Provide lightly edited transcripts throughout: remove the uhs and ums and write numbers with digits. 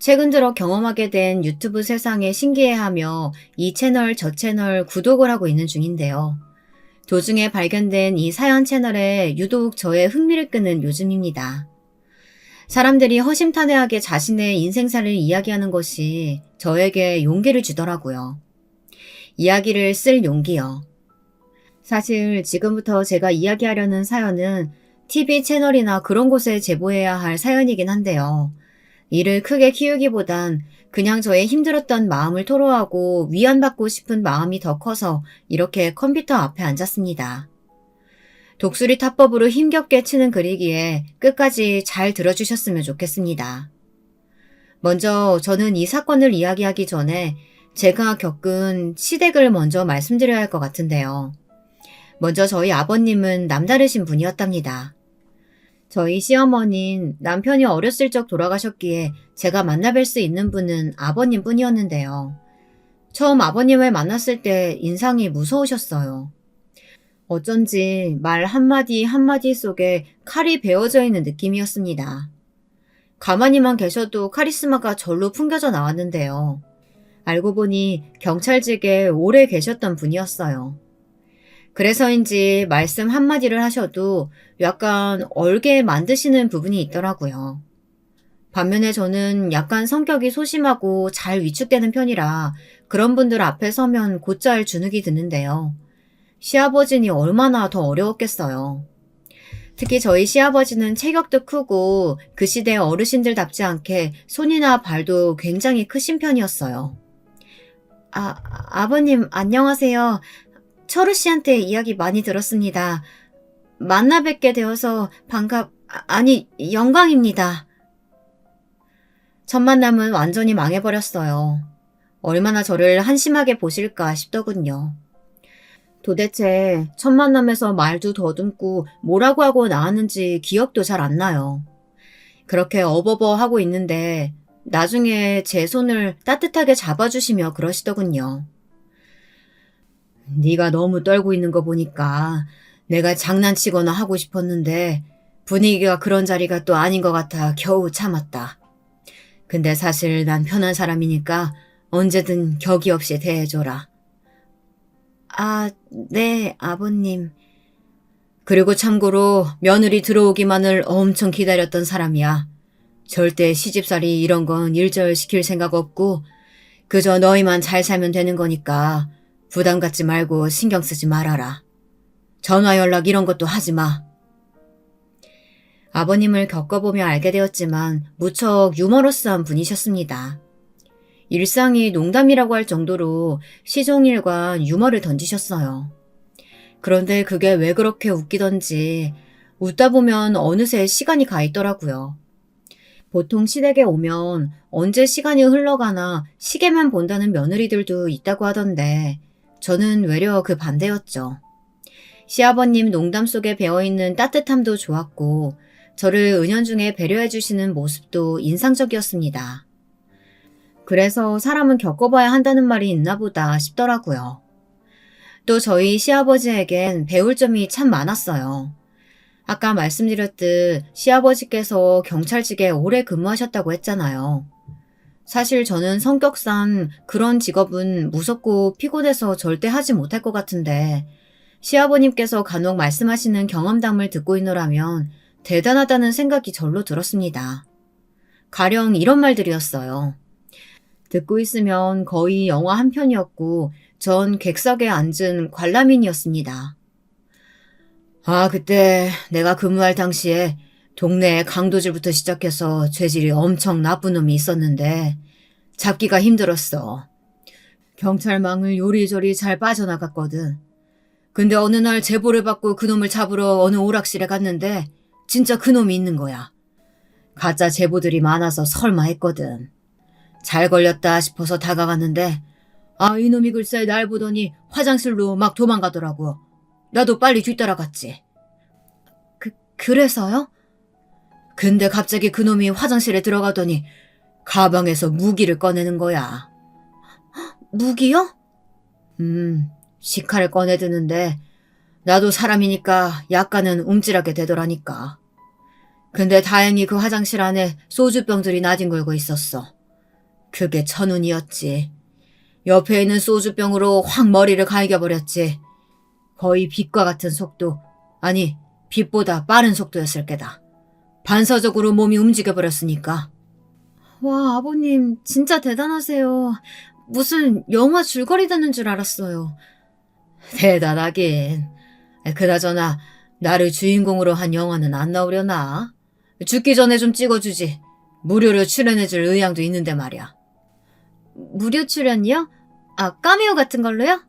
최근 들어 경험하게 된 유튜브 세상에 신기해하며 이 채널 저 채널 구독을 하고 있는 중인데요. 도중에 발견된 이 사연 채널에 유독 저의 흥미를 끄는 요즘입니다. 사람들이 허심탄회하게 자신의 인생사를 이야기하는 것이 저에게 용기를 주더라고요. 이야기를 쓸 용기요. 사실 지금부터 제가 이야기하려는 사연은 TV 채널이나 그런 곳에 제보해야 할 사연이긴 한데요. 일을 크게 키우기보단 그냥 저의 힘들었던 마음을 토로하고 위안받고 싶은 마음이 더 커서 이렇게 컴퓨터 앞에 앉았습니다. 독수리 타법으로 힘겹게 치는 글이기에 끝까지 잘 들어주셨으면 좋겠습니다. 먼저 저는 이 사건을 이야기하기 전에 제가 겪은 시댁을 먼저 말씀드려야 할 것 같은데요. 먼저 저희 아버님은 남다르신 분이었답니다. 저희 시어머니는 남편이 어렸을 적 돌아가셨기에 제가 만나뵐 수 있는 분은 아버님 뿐이었는데요. 처음 아버님을 만났을 때 인상이 무서우셨어요. 어쩐지 말 한마디 한마디 속에 칼이 베어져 있는 느낌이었습니다. 가만히만 계셔도 카리스마가 절로 풍겨져 나왔는데요. 알고 보니 경찰직에 오래 계셨던 분이었어요. 그래서인지 말씀 한마디를 하셔도 약간 얼게 만드시는 부분이 있더라고요. 반면에 저는 약간 성격이 소심하고 잘 위축되는 편이라 그런 분들 앞에 서면 곧잘 주눅이 드는데요. 시아버지니 얼마나 더 어려웠겠어요. 특히 저희 시아버지는 체격도 크고 그 시대 어르신들답지 않게 손이나 발도 굉장히 크신 편이었어요. 아버님 안녕하세요. 철우 씨한테 이야기 많이 들었습니다. 만나 뵙게 되어서 영광입니다. 첫 만남은 완전히 망해버렸어요. 얼마나 저를 한심하게 보실까 싶더군요. 도대체 첫 만남에서 말도 더듬고 뭐라고 하고 나왔는지 기억도 잘 안 나요. 그렇게 어버버 하고 있는데 나중에 제 손을 따뜻하게 잡아주시며 그러시더군요. 네가 너무 떨고 있는 거 보니까 내가 장난치거나 하고 싶었는데 분위기가 그런 자리가 또 아닌 것 같아 겨우 참았다. 근데 사실 난 편한 사람이니까 언제든 격이 없이 대해줘라. 네, 아버님. 그리고 참고로 며느리 들어오기만을 엄청 기다렸던 사람이야. 절대 시집살이 이런 건 일절시킬 생각 없고 그저 너희만 잘 살면 되는 거니까 부담 갖지 말고 신경 쓰지 말아라. 전화 연락 이런 것도 하지 마. 아버님을 겪어보며 알게 되었지만 무척 유머러스한 분이셨습니다. 일상이 농담이라고 할 정도로 시종일관 유머를 던지셨어요. 그런데 그게 왜 그렇게 웃기던지 웃다 보면 어느새 시간이 가 있더라고요. 보통 시댁에 오면 언제 시간이 흘러가나 시계만 본다는 며느리들도 있다고 하던데 저는 외려 그 반대였죠. 시아버님 농담 속에 배어있는 따뜻함도 좋았고 저를 은연중에 배려해 주시는 모습도 인상적이었습니다. 그래서 사람은 겪어봐야 한다는 말이 있나 보다 싶더라고요. 또 저희 시아버지에겐 배울 점이 참 많았어요. 아까 말씀드렸듯 시아버지께서 경찰직에 오래 근무하셨다고 했잖아요. 사실 저는 성격상 그런 직업은 무섭고 피곤해서 절대 하지 못할 것 같은데 시아버님께서 간혹 말씀하시는 경험담을 듣고 있노라면 대단하다는 생각이 절로 들었습니다. 가령 이런 말들이었어요. 듣고 있으면 거의 영화 한 편이었고 전 객석에 앉은 관람인이었습니다. 그때 내가 근무할 당시에 동네에 강도질부터 시작해서 죄질이 엄청 나쁜 놈이 있었는데 잡기가 힘들었어. 경찰망을 요리조리 잘 빠져나갔거든. 근데 어느 날 제보를 받고 그놈을 잡으러 어느 오락실에 갔는데 진짜 그놈이 있는 거야. 가짜 제보들이 많아서 설마 했거든. 잘 걸렸다 싶어서 다가갔는데 이놈이 글쎄 날 보더니 화장실로 막 도망가더라고. 나도 빨리 뒤따라갔지. 그래서요? 근데 갑자기 그놈이 화장실에 들어가더니 가방에서 무기를 꺼내는 거야. 무기요? 시칼을 꺼내드는데 나도 사람이니까 약간은 움찔하게 되더라니까. 근데 다행히 그 화장실 안에 소주병들이 나뒹굴고 있었어. 그게 천운이었지. 옆에 있는 소주병으로 확 머리를 갈겨버렸지. 거의 빛과 같은 속도, 아니 빛보다 빠른 속도였을 게다. 반사적으로 몸이 움직여버렸으니까. 와, 아버님 진짜 대단하세요. 무슨 영화 줄거리 듣는 줄 알았어요. 대단하긴. 그나저나 나를 주인공으로 한 영화는 안 나오려나? 죽기 전에 좀 찍어주지. 무료로 출연해줄 의향도 있는데 말이야. 무료 출연이요? 아, 카메오 같은 걸로요?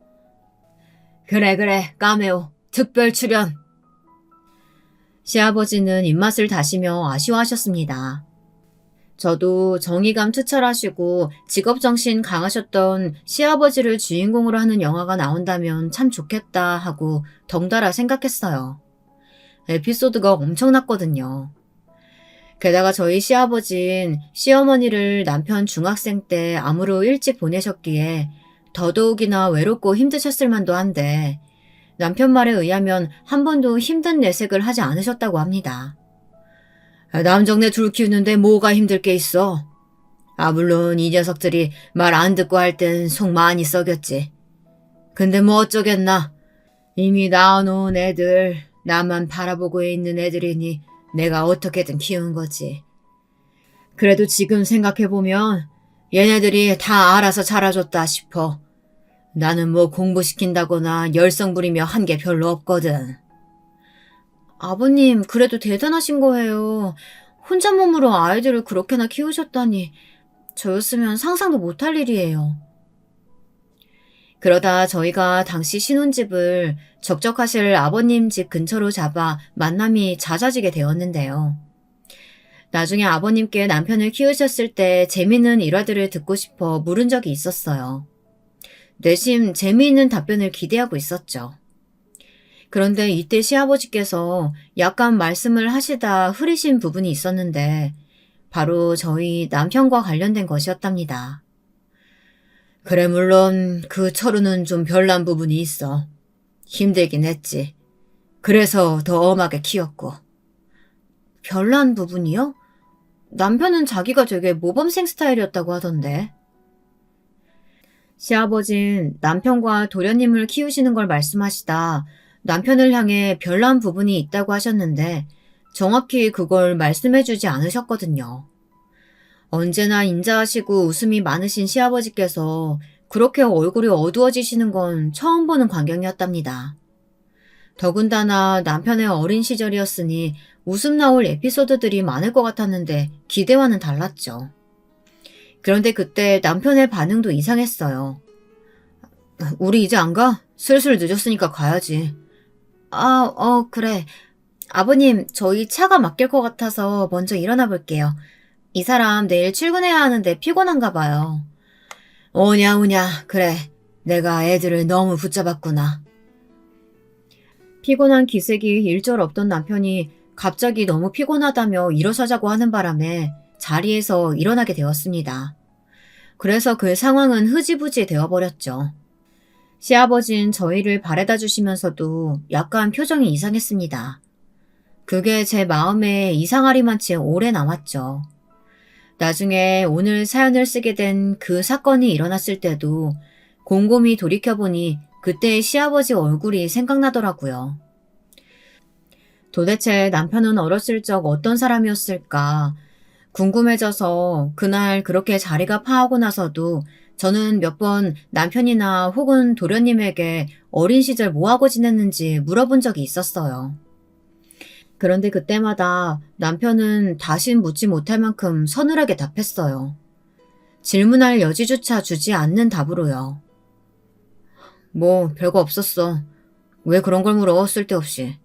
그래, 카메오. 특별 출연. 시아버지는 입맛을 다시며 아쉬워하셨습니다. 저도 정의감 투철하시고 직업정신 강하셨던 시아버지를 주인공으로 하는 영화가 나온다면 참 좋겠다 하고 덩달아 생각했어요. 에피소드가 엄청났거든요. 게다가 저희 시아버진 시어머니를 남편 중학생 때 암으로 일찍 보내셨기에 더더욱이나 외롭고 힘드셨을 만도 한데 남편 말에 의하면 한 번도 힘든 내색을 하지 않으셨다고 합니다. 남정네 둘 키우는데 뭐가 힘들 게 있어. 물론 이 녀석들이 말 안 듣고 할 땐 속 많이 썩였지. 근데 뭐 어쩌겠나. 이미 낳아놓은 애들, 나만 바라보고 있는 애들이니 내가 어떻게든 키운 거지. 그래도 지금 생각해보면 얘네들이 다 알아서 자라줬다 싶어. 나는 뭐 공부시킨다거나 열성 부리며 한 게 별로 없거든. 아버님, 그래도 대단하신 거예요. 혼자 몸으로 아이들을 그렇게나 키우셨다니. 저였으면 상상도 못할 일이에요. 그러다 저희가 당시 신혼집을 적적하실 아버님 집 근처로 잡아 만남이 잦아지게 되었는데요. 나중에 아버님께 남편을 키우셨을 때 재미있는 일화들을 듣고 싶어 물은 적이 있었어요. 내심 재미있는 답변을 기대하고 있었죠. 그런데 이때 시아버지께서 약간 말씀을 하시다 흐리신 부분이 있었는데 바로 저희 남편과 관련된 것이었답니다. 그래, 물론 그 철우는 좀 별난 부분이 있어. 힘들긴 했지. 그래서 더 엄하게 키웠고. 별난 부분이요? 남편은 자기가 되게 모범생 스타일이었다고 하던데. 시아버진 남편과 도련님을 키우시는 걸 말씀하시다 남편을 향해 별난 부분이 있다고 하셨는데 정확히 그걸 말씀해주지 않으셨거든요. 언제나 인자하시고 웃음이 많으신 시아버지께서 그렇게 얼굴이 어두워지시는 건 처음 보는 광경이었답니다. 더군다나 남편의 어린 시절이었으니 웃음 나올 에피소드들이 많을 것 같았는데 기대와는 달랐죠. 그런데 그때 남편의 반응도 이상했어요. 우리 이제 안 가? 슬슬 늦었으니까 가야지. 그래. 아버님, 저희 차가 막힐 것 같아서 먼저 일어나 볼게요. 이 사람 내일 출근해야 하는데 피곤한가 봐요. 오냐. 그래. 내가 애들을 너무 붙잡았구나. 피곤한 기색이 일절 없던 남편이 갑자기 너무 피곤하다며 일어서자고 하는 바람에 자리에서 일어나게 되었습니다. 그래서 그 상황은 흐지부지 되어버렸죠. 시아버진 저희를 바래다 주시면서도 약간 표정이 이상했습니다. 그게 제 마음에 이상하리만치 오래 남았죠. 나중에 오늘 사연을 쓰게 된 그 사건이 일어났을 때도 곰곰이 돌이켜보니 그때의 시아버지 얼굴이 생각나더라고요. 도대체 남편은 어렸을 적 어떤 사람이었을까 궁금해져서 그날 그렇게 자리가 파하고 나서도 저는 몇 번 남편이나 혹은 도련님에게 어린 시절 뭐하고 지냈는지 물어본 적이 있었어요. 그런데 그때마다 남편은 다시 묻지 못할 만큼 서늘하게 답했어요. 질문할 여지조차 주지 않는 답으로요. 뭐 별거 없었어. 왜 그런 걸 물어 쓸데없이.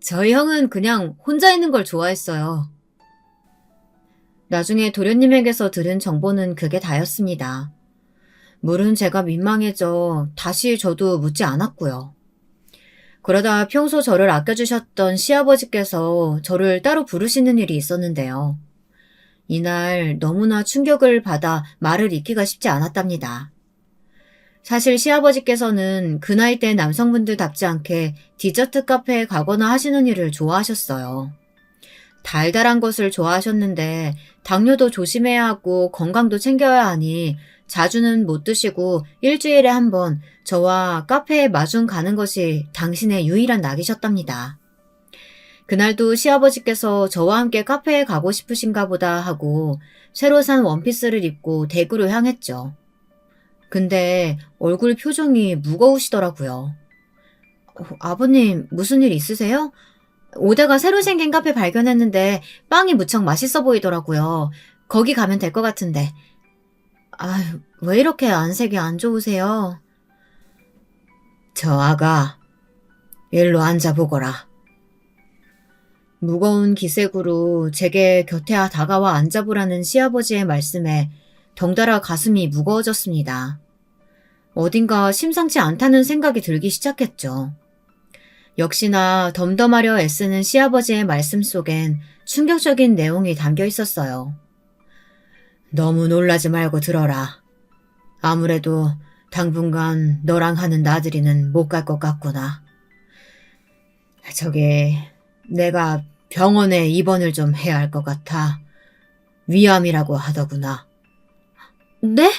저희 형은 그냥 혼자 있는 걸 좋아했어요. 나중에 도련님에게서 들은 정보는 그게 다였습니다. 물은 제가 민망해져 다시 저도 묻지 않았고요. 그러다 평소 저를 아껴주셨던 시아버지께서 저를 따로 부르시는 일이 있었는데요. 이날 너무나 충격을 받아 말을 잇기가 쉽지 않았답니다. 사실 시아버지께서는 그 나이 때 남성분들답지 않게 디저트 카페에 가거나 하시는 일을 좋아하셨어요. 달달한 것을 좋아하셨는데 당뇨도 조심해야 하고 건강도 챙겨야 하니 자주는 못 드시고 일주일에 한 번 저와 카페에 마중 가는 것이 당신의 유일한 낙이셨답니다. 그날도 시아버지께서 저와 함께 카페에 가고 싶으신가 보다 하고 새로 산 원피스를 입고 대구로 향했죠. 근데 얼굴 표정이 무거우시더라고요. 아버님, 무슨 일 있으세요? 오다가 새로 생긴 카페 발견했는데 빵이 무척 맛있어 보이더라고요. 거기 가면 될 것 같은데. 아유, 왜 이렇게 안색이 안 좋으세요? 저 아가, 일로 앉아보거라. 무거운 기색으로 제게 곁에 다가와 앉아보라는 시아버지의 말씀에 덩달아 가슴이 무거워졌습니다. 어딘가 심상치 않다는 생각이 들기 시작했죠. 역시나 덤덤하려 애쓰는 시아버지의 말씀 속엔 충격적인 내용이 담겨 있었어요. 너무 놀라지 말고 들어라. 아무래도 당분간 너랑 하는 나들이는 못 갈 것 같구나. 저기, 내가 병원에 입원을 좀 해야 할 것 같아. 위암이라고 하더구나. 네?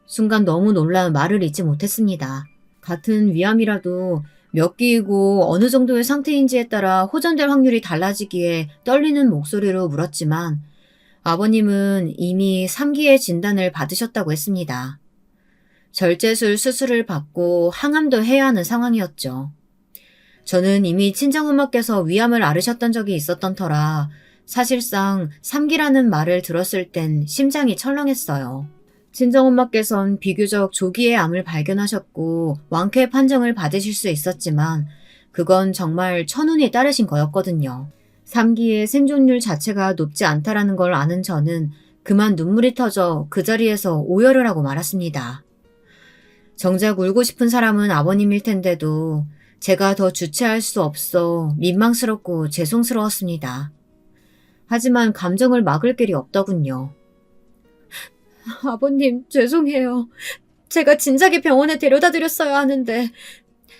순간 너무 놀라 말을 잇지 못했습니다. 같은 위암이라도 몇 기이고 어느 정도의 상태인지에 따라 호전될 확률이 달라지기에 떨리는 목소리로 물었지만 아버님은 이미 3기의 진단을 받으셨다고 했습니다. 절제술 수술을 받고 항암도 해야 하는 상황이었죠. 저는 이미 친정엄마께서 위암을 앓으셨던 적이 있었던 터라 사실상 3기라는 말을 들었을 땐 심장이 철렁했어요. 친정엄마께선 비교적 조기에 암을 발견하셨고 완쾌 판정을 받으실 수 있었지만 그건 정말 천운이 따르신 거였거든요. 3기의 생존율 자체가 높지 않다라는 걸 아는 저는 그만 눈물이 터져 그 자리에서 오열을 하고 말았습니다. 정작 울고 싶은 사람은 아버님일 텐데도 제가 더 주체할 수 없어 민망스럽고 죄송스러웠습니다. 하지만 감정을 막을 길이 없더군요. 아버님, 죄송해요. 제가 진작에 병원에 데려다 드렸어야 하는데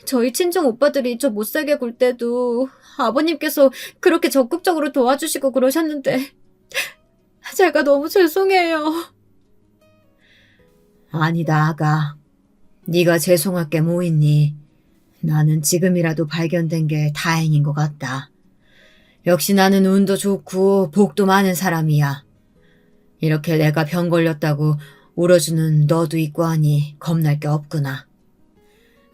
저희 친정 오빠들이 저 못살게 굴 때도 아버님께서 그렇게 적극적으로 도와주시고 그러셨는데 제가 너무 죄송해요. 아니다, 아가. 네가 죄송할 게 뭐 있니? 나는 지금이라도 발견된 게 다행인 것 같다. 역시 나는 운도 좋고 복도 많은 사람이야. 이렇게 내가 병 걸렸다고 울어주는 너도 있고 하니 겁날 게 없구나.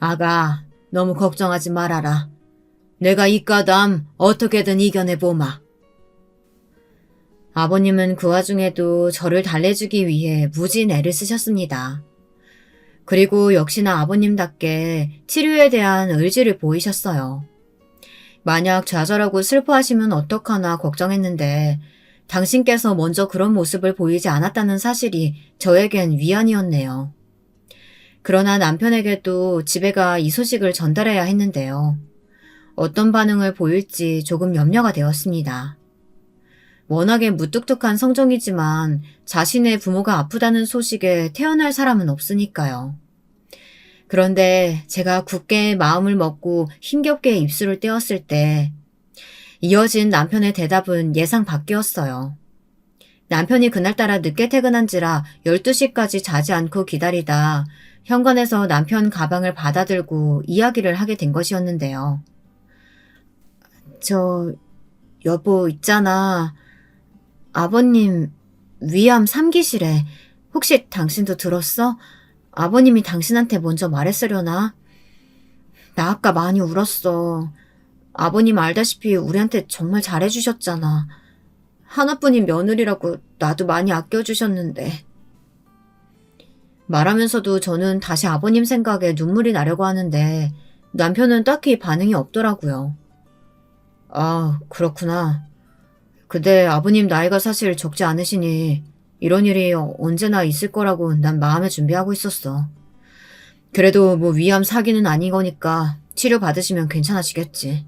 아가, 너무 걱정하지 말아라. 내가 이과담 어떻게든 이겨내보마. 아버님은 그 와중에도 저를 달래주기 위해 무진 애를 쓰셨습니다. 그리고 역시나 아버님답게 치료에 대한 의지를 보이셨어요. 만약 좌절하고 슬퍼하시면 어떡하나 걱정했는데 당신께서 먼저 그런 모습을 보이지 않았다는 사실이 저에겐 위안이었네요. 그러나 남편에게도 집에 가 이 소식을 전달해야 했는데요. 어떤 반응을 보일지 조금 염려가 되었습니다. 워낙에 무뚝뚝한 성정이지만 자신의 부모가 아프다는 소식에 태어날 사람은 없으니까요. 그런데 제가 굳게 마음을 먹고 힘겹게 입술을 떼었을 때 이어진 남편의 대답은 예상 밖이었어요. 남편이 그날따라 늦게 퇴근한지라 12시까지 자지 않고 기다리다 현관에서 남편 가방을 받아들고 이야기를 하게 된 것이었는데요. 여보 있잖아. 아버님 위암 3기시래. 혹시 당신도 들었어? 아버님이 당신한테 먼저 말했으려나? 나 아까 많이 울었어. 아버님 알다시피 우리한테 정말 잘해주셨잖아. 하나뿐인 며느리라고 나도 많이 아껴주셨는데. 말하면서도 저는 다시 아버님 생각에 눈물이 나려고 하는데 남편은 딱히 반응이 없더라고요. 아, 그렇구나. 근데 아버님 나이가 사실 적지 않으시니 이런 일이 언제나 있을 거라고 난 마음에 준비하고 있었어. 그래도 뭐 위암 4기는 아닌 거니까 치료 받으시면 괜찮아지겠지.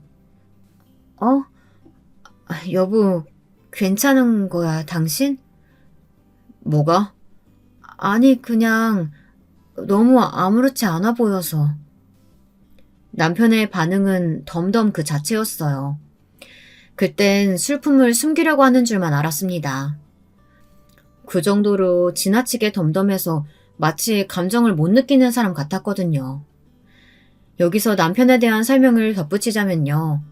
여보, 괜찮은 거야, 당신? 뭐가? 아니, 그냥 너무 아무렇지 않아 보여서. 남편의 반응은 덤덤 그 자체였어요. 그땐 슬픔을 숨기려고 하는 줄만 알았습니다. 그 정도로 지나치게 덤덤해서 마치 감정을 못 느끼는 사람 같았거든요. 여기서 남편에 대한 설명을 덧붙이자면요.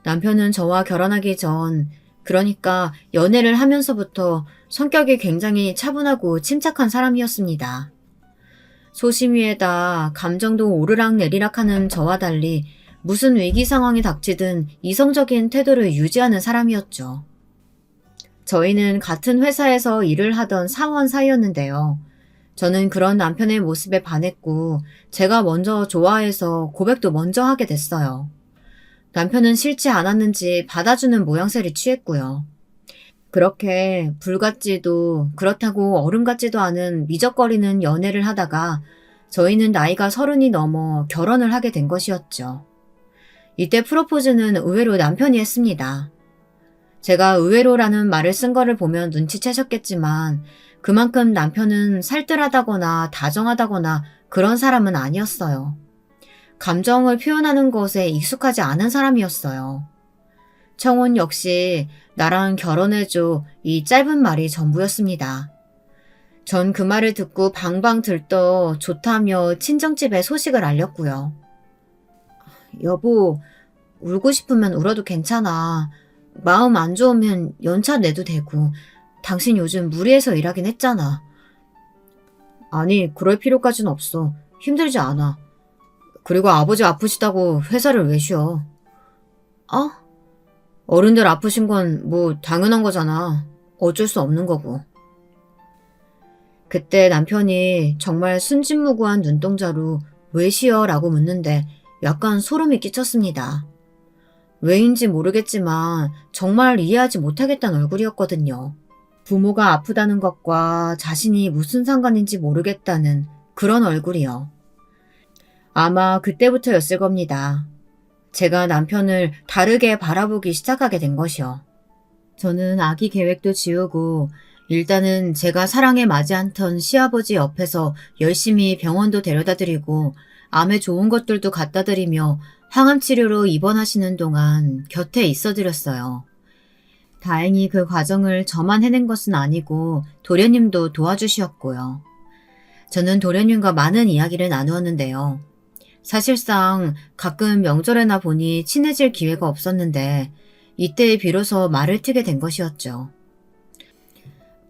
남편은 저와 결혼하기 전, 그러니까 연애를 하면서부터 성격이 굉장히 차분하고 침착한 사람이었습니다. 소심 위에다 감정도 오르락내리락 하는 저와 달리 무슨 위기 상황이 닥치든 이성적인 태도를 유지하는 사람이었죠. 저희는 같은 회사에서 일을 하던 사원 사이였는데요. 저는 그런 남편의 모습에 반했고 제가 먼저 좋아해서 고백도 먼저 하게 됐어요. 남편은 싫지 않았는지 받아주는 모양새를 취했고요. 그렇게 불 같지도 그렇다고 얼음 같지도 않은 미적거리는 연애를 하다가 저희는 나이가 30이 넘어 결혼을 하게 된 것이었죠. 이때 프로포즈는 의외로 남편이 했습니다. 제가 의외로라는 말을 쓴 거를 보면 눈치채셨겠지만 그만큼 남편은 살뜰하다거나 다정하다거나 그런 사람은 아니었어요. 감정을 표현하는 것에 익숙하지 않은 사람이었어요. 청혼 역시 나랑 결혼해줘 이 짧은 말이 전부였습니다. 전 그 말을 듣고 방방 들떠 좋다며 친정집에 소식을 알렸고요. 여보, 울고 싶으면 울어도 괜찮아. 마음 안 좋으면 연차 내도 되고 당신 요즘 무리해서 일하긴 했잖아. 아니, 그럴 필요까진 없어. 힘들지 않아. 그리고 아버지 아프시다고 회사를 왜 쉬어? 어? 어른들 아프신 건 뭐 당연한 거잖아. 어쩔 수 없는 거고. 그때 남편이 정말 순진무구한 눈동자로 왜 쉬어? 라고 묻는데 약간 소름이 끼쳤습니다. 왜인지 모르겠지만 정말 이해하지 못하겠다는 얼굴이었거든요. 부모가 아프다는 것과 자신이 무슨 상관인지 모르겠다는 그런 얼굴이요. 아마 그때부터였을 겁니다. 제가 남편을 다르게 바라보기 시작하게 된 것이요. 저는 아기 계획도 지우고 일단은 제가 사랑에 맞지 않던 시아버지 옆에서 열심히 병원도 데려다 드리고 암에 좋은 것들도 갖다 드리며 항암 치료로 입원하시는 동안 곁에 있어 드렸어요. 다행히 그 과정을 저만 해낸 것은 아니고 도련님도 도와주셨고요. 저는 도련님과 많은 이야기를 나누었는데요. 사실상 가끔 명절에나 보니 친해질 기회가 없었는데 이때 비로소 말을 트게 된 것이었죠.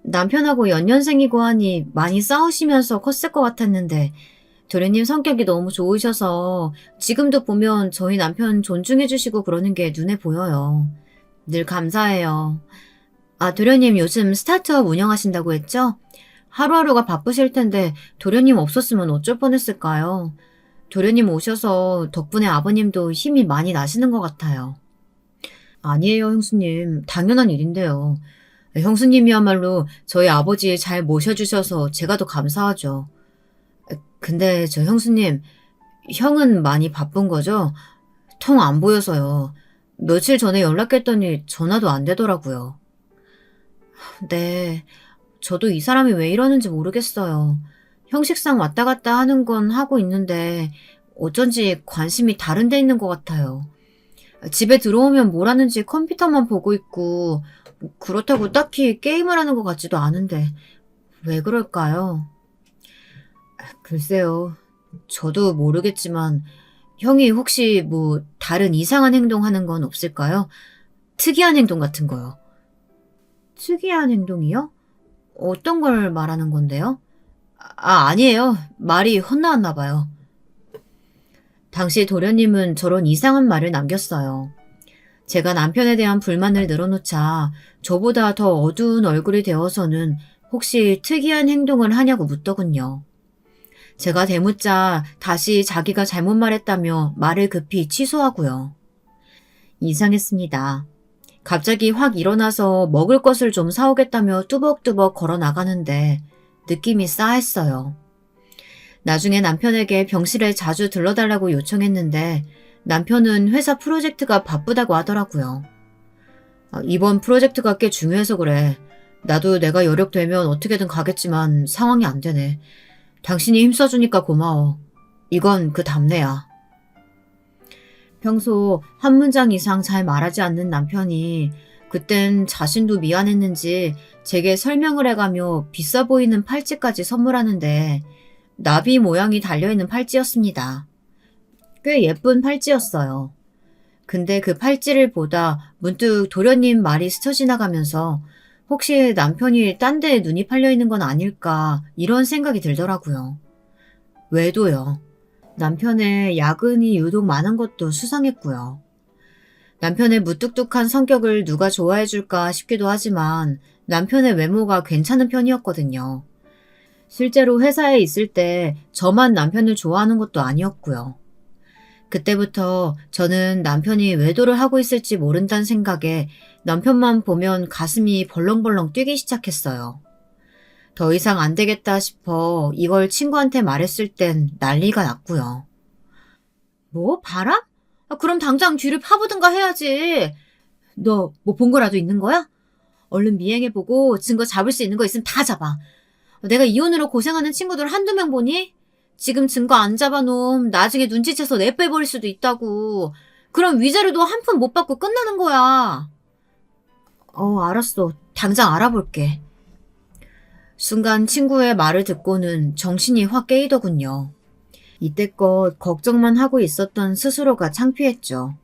남편하고 연년생이고 하니 많이 싸우시면서 컸을 것 같았는데 도련님 성격이 너무 좋으셔서 지금도 보면 저희 남편 존중해 주시고 그러는 게 눈에 보여요. 늘 감사해요. 아, 도련님 요즘 스타트업 운영하신다고 했죠? 하루하루가 바쁘실 텐데 도련님 없었으면 어쩔 뻔했을까요? 도련님 오셔서 덕분에 아버님도 힘이 많이 나시는 것 같아요. 아니에요, 형수님. 당연한 일인데요. 형수님이야말로 저희 아버지 잘 모셔주셔서 제가 더 감사하죠. 근데 저 형수님, 형은 많이 바쁜 거죠? 통 안 보여서요. 며칠 전에 연락했더니 전화도 안 되더라고요. 네, 저도 이 사람이 왜 이러는지 모르겠어요. 형식상 왔다 갔다 하는 건 하고 있는데 어쩐지 관심이 다른 데 있는 것 같아요. 집에 들어오면 뭘 하는지 컴퓨터만 보고 있고 그렇다고 딱히 게임을 하는 것 같지도 않은데 왜 그럴까요? 글쎄요. 저도 모르겠지만 형이 혹시 뭐 다른 이상한 행동하는 건 없을까요? 특이한 행동 같은 거요. 특이한 행동이요? 어떤 걸 말하는 건데요? 아니에요. 말이 헛나왔나 봐요. 당시 도련님은 저런 이상한 말을 남겼어요. 제가 남편에 대한 불만을 늘어놓자 저보다 더 어두운 얼굴이 되어서는 혹시 특이한 행동을 하냐고 묻더군요. 제가 대묻자 다시 자기가 잘못 말했다며 말을 급히 취소하고요. 이상했습니다. 갑자기 확 일어나서 먹을 것을 좀 사오겠다며 뚜벅뚜벅 걸어 나가는데 느낌이 싸했어요. 나중에 남편에게 병실에 자주 들러달라고 요청했는데 남편은 회사 프로젝트가 바쁘다고 하더라고요. 이번 프로젝트가 꽤 중요해서 그래. 나도 내가 여력되면 어떻게든 가겠지만 상황이 안 되네. 당신이 힘써주니까 고마워. 이건 그 답례야. 평소 한 문장 이상 잘 말하지 않는 남편이 그땐 자신도 미안했는지 제게 설명을 해가며 비싸 보이는 팔찌까지 선물하는데 나비 모양이 달려있는 팔찌였습니다. 꽤 예쁜 팔찌였어요. 근데 그 팔찌를 보다 문득 도련님 말이 스쳐 지나가면서 혹시 남편이 딴 데에 눈이 팔려 있는 건 아닐까 이런 생각이 들더라고요. 외도요. 남편의 야근이 유독 많은 것도 수상했고요. 남편의 무뚝뚝한 성격을 누가 좋아해 줄까 싶기도 하지만 남편의 외모가 괜찮은 편이었거든요. 실제로 회사에 있을 때 저만 남편을 좋아하는 것도 아니었고요. 그때부터 저는 남편이 외도를 하고 있을지 모른다는 생각에 남편만 보면 가슴이 벌렁벌렁 뛰기 시작했어요. 더 이상 안 되겠다 싶어 이걸 친구한테 말했을 땐 난리가 났고요. 뭐? 바람? 그럼 당장 뒤를 파보든가 해야지. 너 뭐 본 거라도 있는 거야? 얼른 미행해보고 증거 잡을 수 있는 거 있으면 다 잡아. 내가 이혼으로 고생하는 친구들 한두 명 보니? 지금 증거 안 잡아놓으면 나중에 눈치채서 내빼버릴 수도 있다고. 그럼 위자료도 한 푼 못 받고 끝나는 거야. 알았어. 당장 알아볼게. 순간 친구의 말을 듣고는 정신이 확 깨이더군요. 이때껏 걱정만 하고 있었던 스스로가 창피했죠.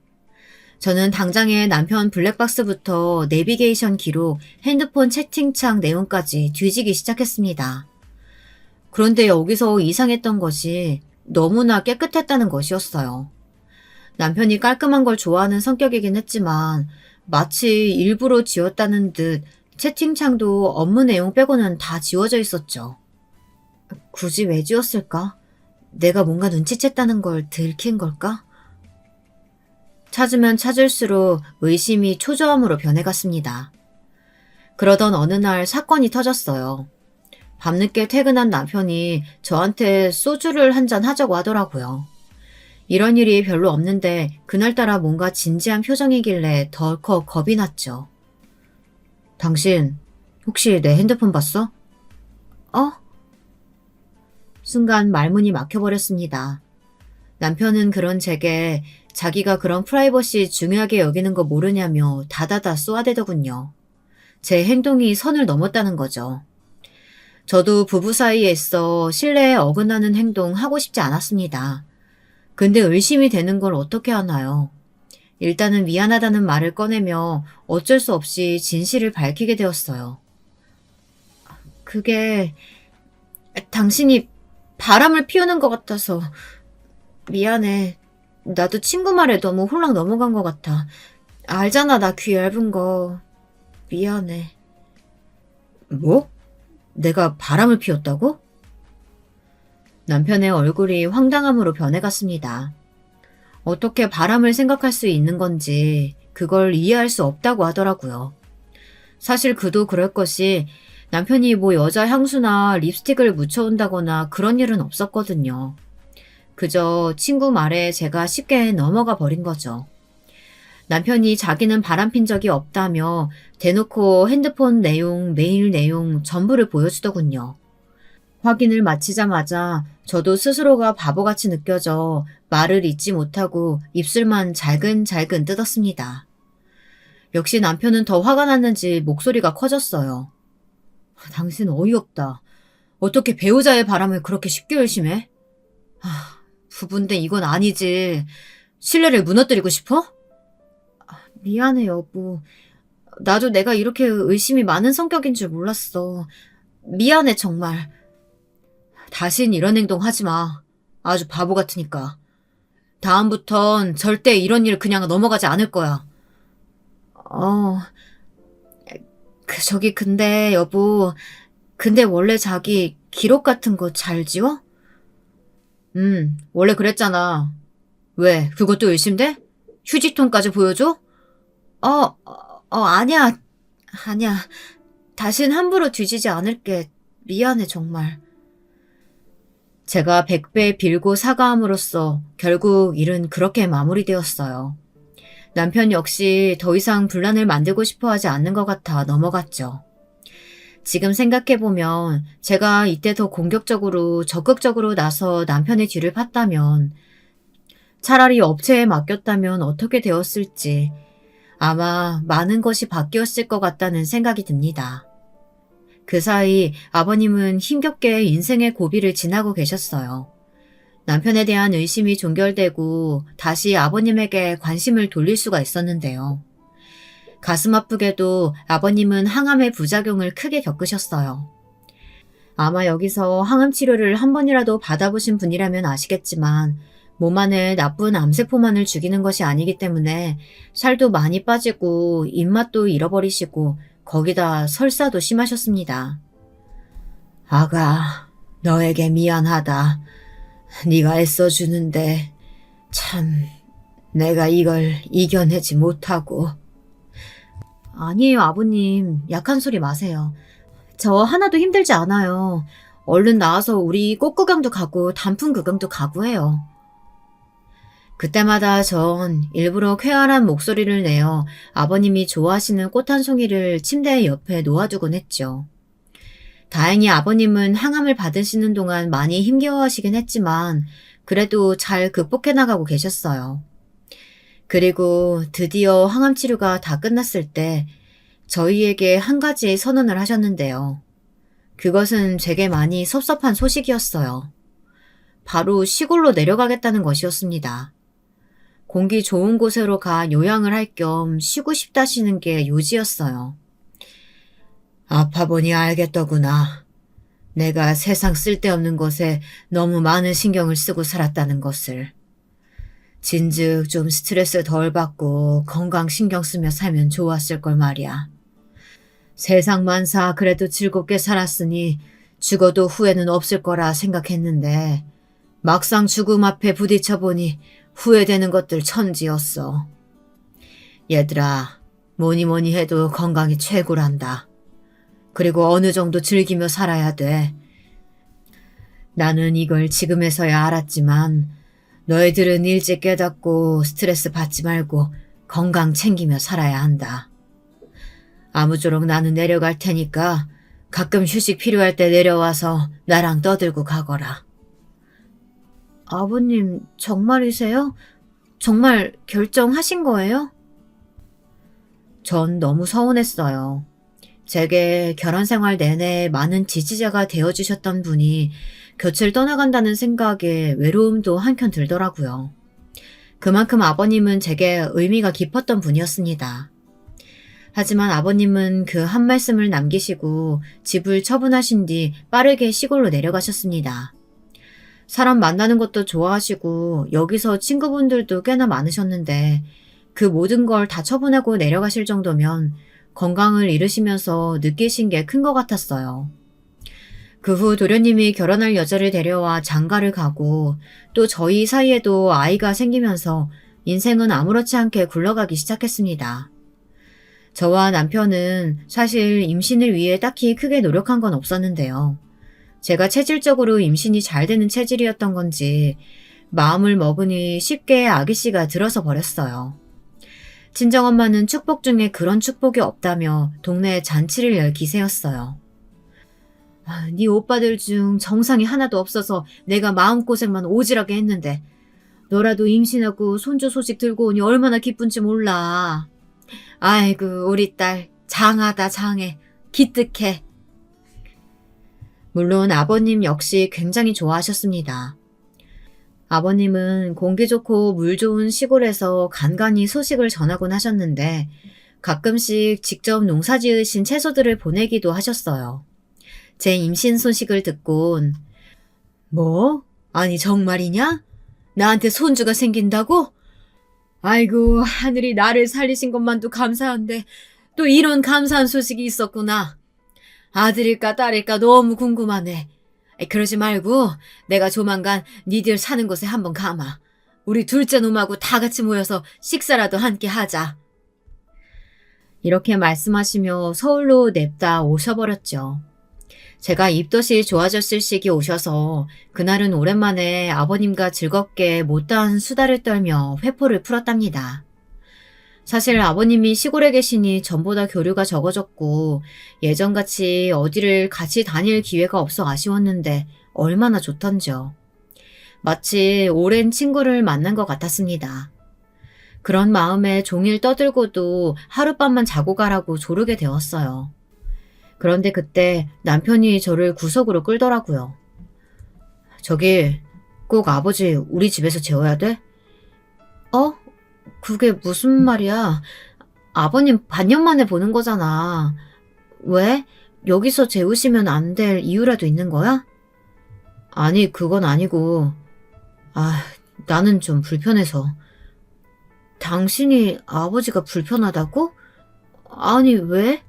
저는 당장에 남편 블랙박스부터 내비게이션 기록, 핸드폰 채팅창 내용까지 뒤지기 시작했습니다. 그런데 여기서 이상했던 것이 너무나 깨끗했다는 것이었어요. 남편이 깔끔한 걸 좋아하는 성격이긴 했지만 마치 일부러 지웠다는 듯 채팅창도 업무 내용 빼고는 다 지워져 있었죠. 굳이 왜 지웠을까? 내가 뭔가 눈치챘다는 걸 들킨 걸까? 찾으면 찾을수록 의심이 초조함으로 변해갔습니다. 그러던 어느 날 사건이 터졌어요. 밤늦게 퇴근한 남편이 저한테 소주를 한 잔 하자고 하더라고요. 이런 일이 별로 없는데 그날따라 뭔가 진지한 표정이길래 덜컥 겁이 났죠. 당신 혹시 내 핸드폰 봤어? 순간 말문이 막혀버렸습니다. 남편은 그런 제게 자기가 그런 프라이버시 중요하게 여기는 거 모르냐며 다다다 쏘아대더군요. 제 행동이 선을 넘었다는 거죠. 저도 부부 사이에 있어 신뢰에 어긋나는 행동 하고 싶지 않았습니다. 근데 의심이 되는 걸 어떻게 하나요? 일단은 미안하다는 말을 꺼내며 어쩔 수 없이 진실을 밝히게 되었어요. 그게 당신이 바람을 피우는 것 같아서 미안해. 나도 친구 말에 너무 홀랑 넘어간 것 같아. 알잖아, 나 귀 얇은 거. 미안해. 뭐? 내가 바람을 피웠다고? 남편의 얼굴이 황당함으로 변해갔습니다. 어떻게 바람을 생각할 수 있는 건지 그걸 이해할 수 없다고 하더라고요. 사실 그도 그럴 것이 남편이 뭐 여자 향수나 립스틱을 묻혀온다거나 그런 일은 없었거든요. 그저 친구 말에 제가 쉽게 넘어가 버린 거죠. 남편이 자기는 바람핀 적이 없다며 대놓고 핸드폰 내용, 메일 내용 전부를 보여주더군요. 확인을 마치자마자 저도 스스로가 바보같이 느껴져 말을 잇지 못하고 입술만 잘근잘근 뜯었습니다. 역시 남편은 더 화가 났는지 목소리가 커졌어요. 당신 어이없다. 어떻게 배우자의 바람을 그렇게 쉽게 의심해? 부부인데 이건 아니지. 신뢰를 무너뜨리고 싶어? 미안해 여보. 나도 내가 이렇게 의심이 많은 성격인 줄 몰랐어. 미안해 정말. 다신 이런 행동 하지 마. 아주 바보 같으니까. 다음부턴 절대 이런 일 그냥 넘어가지 않을 거야. 근데 여보, 근데 원래 자기 기록 같은 거 잘 지워? 원래 그랬잖아. 왜, 그것도 의심돼? 휴지통까지 보여줘? 아니야. 아니야. 다신 함부로 뒤지지 않을게. 미안해, 정말. 제가 100배 빌고 사과함으로써 결국 일은 그렇게 마무리되었어요. 남편 역시 더 이상 분란을 만들고 싶어 하지 않는 것 같아 넘어갔죠. 지금 생각해보면 제가 이때 더 공격적으로 적극적으로 나서 남편의 뒤를 팠다면 차라리 업체에 맡겼다면 어떻게 되었을지 아마 많은 것이 바뀌었을 것 같다는 생각이 듭니다. 그 사이 아버님은 힘겹게 인생의 고비를 지나고 계셨어요. 남편에 대한 의심이 종결되고 다시 아버님에게 관심을 돌릴 수가 있었는데요. 가슴 아프게도 아버님은 항암의 부작용을 크게 겪으셨어요. 아마 여기서 항암 치료를 한 번이라도 받아보신 분이라면 아시겠지만 몸 안에 나쁜 암세포만을 죽이는 것이 아니기 때문에 살도 많이 빠지고 입맛도 잃어버리시고 거기다 설사도 심하셨습니다. 아가, 너에게 미안하다. 네가 애써주는데 참 내가 이걸 이겨내지 못하고. 아니에요, 아버님. 약한 소리 마세요. 저 하나도 힘들지 않아요. 얼른 나와서 우리 꽃구경도 가고 단풍 구경도 가고 해요. 그때마다 전 일부러 쾌활한 목소리를 내어 아버님이 좋아하시는 꽃 한 송이를 침대 옆에 놓아두곤 했죠. 다행히 아버님은 항암을 받으시는 동안 많이 힘겨워하시긴 했지만 그래도 잘 극복해 나가고 계셨어요. 그리고 드디어 항암 치료가 다 끝났을 때 저희에게 한 가지 선언을 하셨는데요. 그것은 제게 많이 섭섭한 소식이었어요. 바로 시골로 내려가겠다는 것이었습니다. 공기 좋은 곳으로 가 요양을 할 겸 쉬고 싶다시는 게 요지였어요. 아파보니 알겠더구나. 내가 세상 쓸데없는 것에 너무 많은 신경을 쓰고 살았다는 것을. 진즉 좀 스트레스 덜 받고 건강 신경 쓰며 살면 좋았을 걸 말이야. 세상 만사 그래도 즐겁게 살았으니 죽어도 후회는 없을 거라 생각했는데 막상 죽음 앞에 부딪혀보니 후회되는 것들 천지였어. 얘들아, 뭐니 해도 건강이 최고란다. 그리고 어느 정도 즐기며 살아야 돼. 나는 이걸 지금에서야 알았지만 너희들은 일찍 깨닫고 스트레스 받지 말고 건강 챙기며 살아야 한다. 아무쪼록 나는 내려갈 테니까 가끔 휴식 필요할 때 내려와서 나랑 떠들고 가거라. 아버님, 정말이세요? 정말 결정하신 거예요? 전 너무 서운했어요. 제게 결혼 생활 내내 많은 지지자가 되어주셨던 분이 곁을 떠나간다는 생각에 외로움도 한켠 들더라고요. 그만큼 아버님은 제게 의미가 깊었던 분이었습니다. 하지만 아버님은 그 한 말씀을 남기시고 집을 처분하신 뒤 빠르게 시골로 내려가셨습니다. 사람 만나는 것도 좋아하시고 여기서 친구분들도 꽤나 많으셨는데 그 모든 걸 다 처분하고 내려가실 정도면 건강을 잃으시면서 느끼신 게 큰 것 같았어요. 그 후 도련님이 결혼할 여자를 데려와 장가를 가고 또 저희 사이에도 아이가 생기면서 인생은 아무렇지 않게 굴러가기 시작했습니다. 저와 남편은 사실 임신을 위해 딱히 크게 노력한 건 없었는데요. 제가 체질적으로 임신이 잘 되는 체질이었던 건지 마음을 먹으니 쉽게 아기씨가 들어서 버렸어요. 친정엄마는 축복 중에 그런 축복이 없다며 동네에 잔치를 열 기세였어요. 네 오빠들 중 정상이 하나도 없어서 내가 마음고생만 오지랖게 했는데 너라도 임신하고 손주 소식 들고 오니 얼마나 기쁜지 몰라. 아이고 우리 딸 장하다 장해. 기특해. 물론 아버님 역시 굉장히 좋아하셨습니다. 아버님은 공기 좋고 물 좋은 시골에서 간간히 소식을 전하곤 하셨는데 가끔씩 직접 농사 지으신 채소들을 보내기도 하셨어요. 제 임신 소식을 듣곤 뭐? 아니 정말이냐? 나한테 손주가 생긴다고? 아이고 하늘이 나를 살리신 것만도 감사한데 또 이런 감사한 소식이 있었구나. 아들일까 딸일까 너무 궁금하네. 그러지 말고 내가 조만간 니들 사는 곳에 한번 가마. 우리 둘째 놈하고 다 같이 모여서 식사라도 함께 하자. 이렇게 말씀하시며 서울로 냅다 오셔버렸죠. 제가 입덧이 좋아졌을 시기 오셔서 그날은 오랜만에 아버님과 즐겁게 못다한 수다를 떨며 회포를 풀었답니다. 사실 아버님이 시골에 계시니 전보다 교류가 적어졌고 예전같이 어디를 같이 다닐 기회가 없어 아쉬웠는데 얼마나 좋던지요. 마치 오랜 친구를 만난 것 같았습니다. 그런 마음에 종일 떠들고도 하룻밤만 자고 가라고 조르게 되었어요. 그런데 그때 남편이 저를 구석으로 끌더라고요. 저기, 꼭 아버지 우리 집에서 재워야 돼? 어? 그게 무슨 말이야? 아버님 반년 만에 보는 거잖아. 왜? 여기서 재우시면 안 될 이유라도 있는 거야? 아니, 그건 아니고, 아, 나는 좀 불편해서. 당신이 아버지가 불편하다고? 아니, 왜?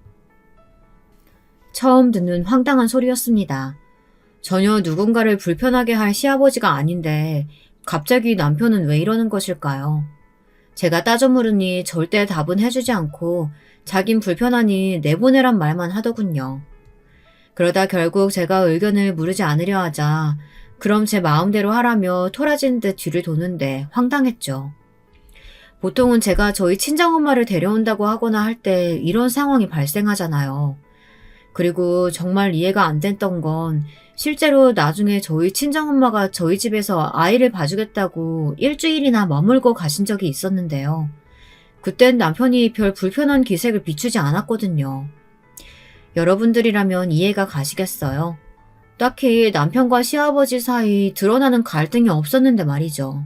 처음 듣는 황당한 소리였습니다. 전혀 누군가를 불편하게 할 시아버지가 아닌데 갑자기 남편은 왜 이러는 것일까요? 제가 따져 물으니 절대 답은 해주지 않고 자긴 불편하니 내보내란 말만 하더군요. 그러다 결국 제가 의견을 물으지 않으려 하자 그럼 제 마음대로 하라며 토라진 듯 뒤를 도는데 황당했죠. 보통은 제가 저희 친정엄마를 데려온다고 하거나 할 때 이런 상황이 발생하잖아요. 그리고 정말 이해가 안 됐던 건 실제로 나중에 저희 친정엄마가 저희 집에서 아이를 봐주겠다고 일주일이나 머물고 가신 적이 있었는데요. 그땐 남편이 별 불편한 기색을 비추지 않았거든요. 여러분들이라면 이해가 가시겠어요? 딱히 남편과 시아버지 사이 드러나는 갈등이 없었는데 말이죠.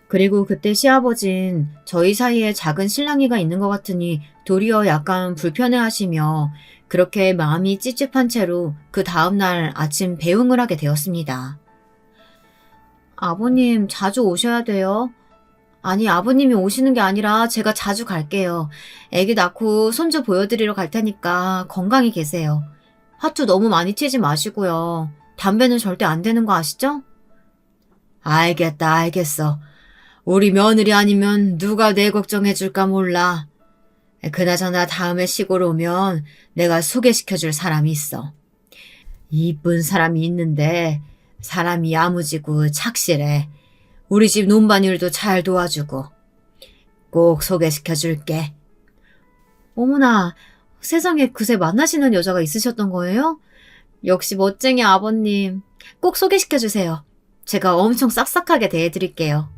그리고 그때 시아버진 저희 사이에 작은 실랑이가 있는 것 같으니 도리어 약간 불편해하시며 그렇게 마음이 찝찝한 채로 그 다음날 아침 배웅을 하게 되었습니다. 아버님 자주 오셔야 돼요. 아니 아버님이 오시는 게 아니라 제가 자주 갈게요. 애기 낳고 손주 보여드리러 갈 테니까 건강히 계세요. 화투 너무 많이 치지 마시고요. 담배는 절대 안 되는 거 아시죠? 알겠다 알겠어. 우리 며느리 아니면 누가 내 걱정해 줄까 몰라. 그나저나 다음에 시골 오면 내가 소개시켜줄 사람이 있어. 이쁜 사람이 있는데 사람이 야무지고 착실해. 우리 집 논반일도 잘 도와주고. 꼭 소개시켜줄게. 어머나, 세상에 그새 만나시는 여자가 있으셨던 거예요? 역시 멋쟁이 아버님. 꼭 소개시켜주세요. 제가 엄청 싹싹하게 대해드릴게요.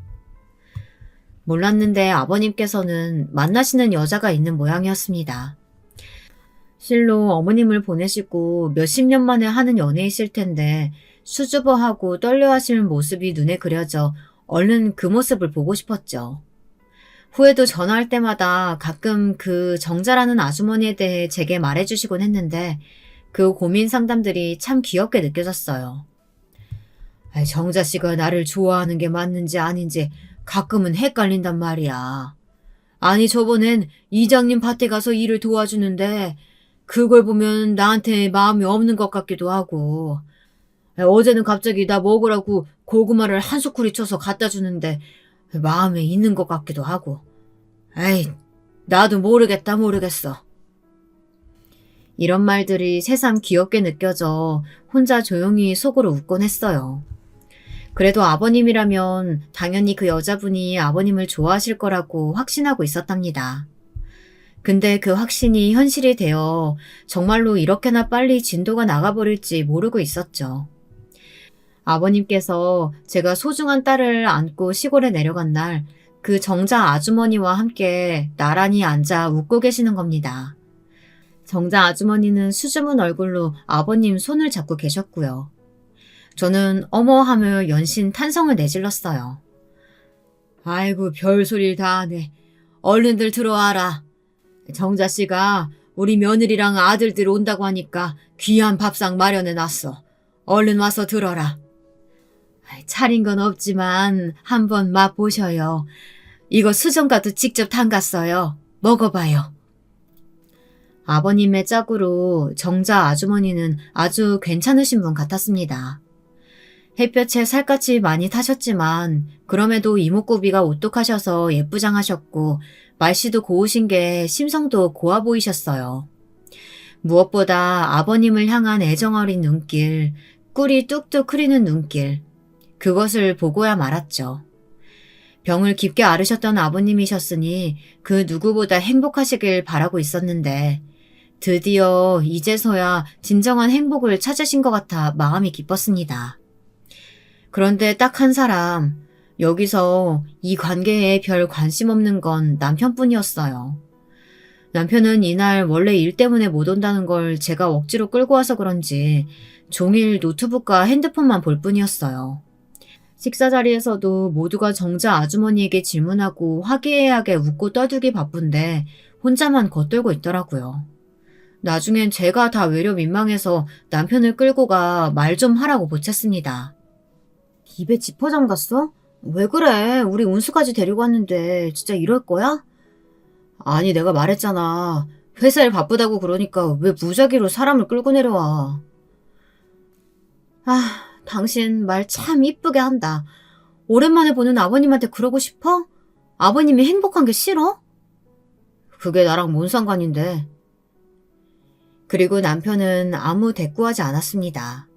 몰랐는데 아버님께서는 만나시는 여자가 있는 모양이었습니다. 실로 어머님을 보내시고 몇십 년 만에 하는 연애이실 텐데 수줍어하고 떨려하시는 모습이 눈에 그려져 얼른 그 모습을 보고 싶었죠. 후에도 전화할 때마다 가끔 그 정자라는 아주머니에 대해 제게 말해주시곤 했는데 그 고민 상담들이 참 귀엽게 느껴졌어요. 정자 씨가 나를 좋아하는 게 맞는지 아닌지 가끔은 헷갈린단 말이야. 아니 저번엔 이장님 밭에 가서 일을 도와주는데 그걸 보면 나한테 마음이 없는 것 같기도 하고 어제는 갑자기 나 먹으라고 고구마를 한 소쿠리 쳐서 갖다 주는데 마음에 있는 것 같기도 하고 에이 나도 모르겠어. 이런 말들이 새삼 귀엽게 느껴져 혼자 조용히 속으로 웃곤 했어요. 그래도 아버님이라면 당연히 그 여자분이 아버님을 좋아하실 거라고 확신하고 있었답니다. 근데 그 확신이 현실이 되어 정말로 이렇게나 빨리 진도가 나가버릴지 모르고 있었죠. 아버님께서 제가 소중한 딸을 안고 시골에 내려간 날 그 정자 아주머니와 함께 나란히 앉아 웃고 계시는 겁니다. 정자 아주머니는 수줍은 얼굴로 아버님 손을 잡고 계셨고요. 저는 어머 하며 연신 탄성을 내질렀어요. 아이고 별소리를 다 하네. 얼른들 들어와라. 정자씨가 우리 며느리랑 아들들 온다고 하니까 귀한 밥상 마련해놨어. 얼른 와서 들어라. 차린 건 없지만 한번 맛보셔요. 이거 수정가도 직접 담갔어요. 먹어봐요. 아버님의 짝으로 정자 아주머니는 아주 괜찮으신 분 같았습니다. 햇볕에 살갗이 많이 타셨지만 그럼에도 이목구비가 오똑하셔서 예쁘장하셨고 말씨도 고우신 게 심성도 고와 보이셨어요. 무엇보다 아버님을 향한 애정어린 눈길, 꿀이 뚝뚝 흐리는 눈길, 그것을 보고야 말았죠. 병을 깊게 앓으셨던 아버님이셨으니 그 누구보다 행복하시길 바라고 있었는데 드디어 이제서야 진정한 행복을 찾으신 것 같아 마음이 기뻤습니다. 그런데 딱 한 사람, 여기서 이 관계에 별 관심 없는 건 남편뿐이었어요. 남편은 이날 원래 일 때문에 못 온다는 걸 제가 억지로 끌고 와서 그런지 종일 노트북과 핸드폰만 볼 뿐이었어요. 식사 자리에서도 모두가 정자 아주머니에게 질문하고 화기애애하게 웃고 떠들기 바쁜데 혼자만 겉돌고 있더라고요. 나중엔 제가 다 외려 민망해서 남편을 끌고 가 말 좀 하라고 보챘습니다. 입에 지퍼 잠갔어? 왜 그래? 우리 운수까지 데리고 왔는데 진짜 이럴 거야? 아니, 내가 말했잖아. 회사 일 바쁘다고 그러니까 왜 무작위로 사람을 끌고 내려와. 아, 당신 말 참 이쁘게 한다. 오랜만에 보는 아버님한테 그러고 싶어? 아버님이 행복한 게 싫어? 그게 나랑 뭔 상관인데. 그리고 남편은 아무 대꾸하지 않았습니다.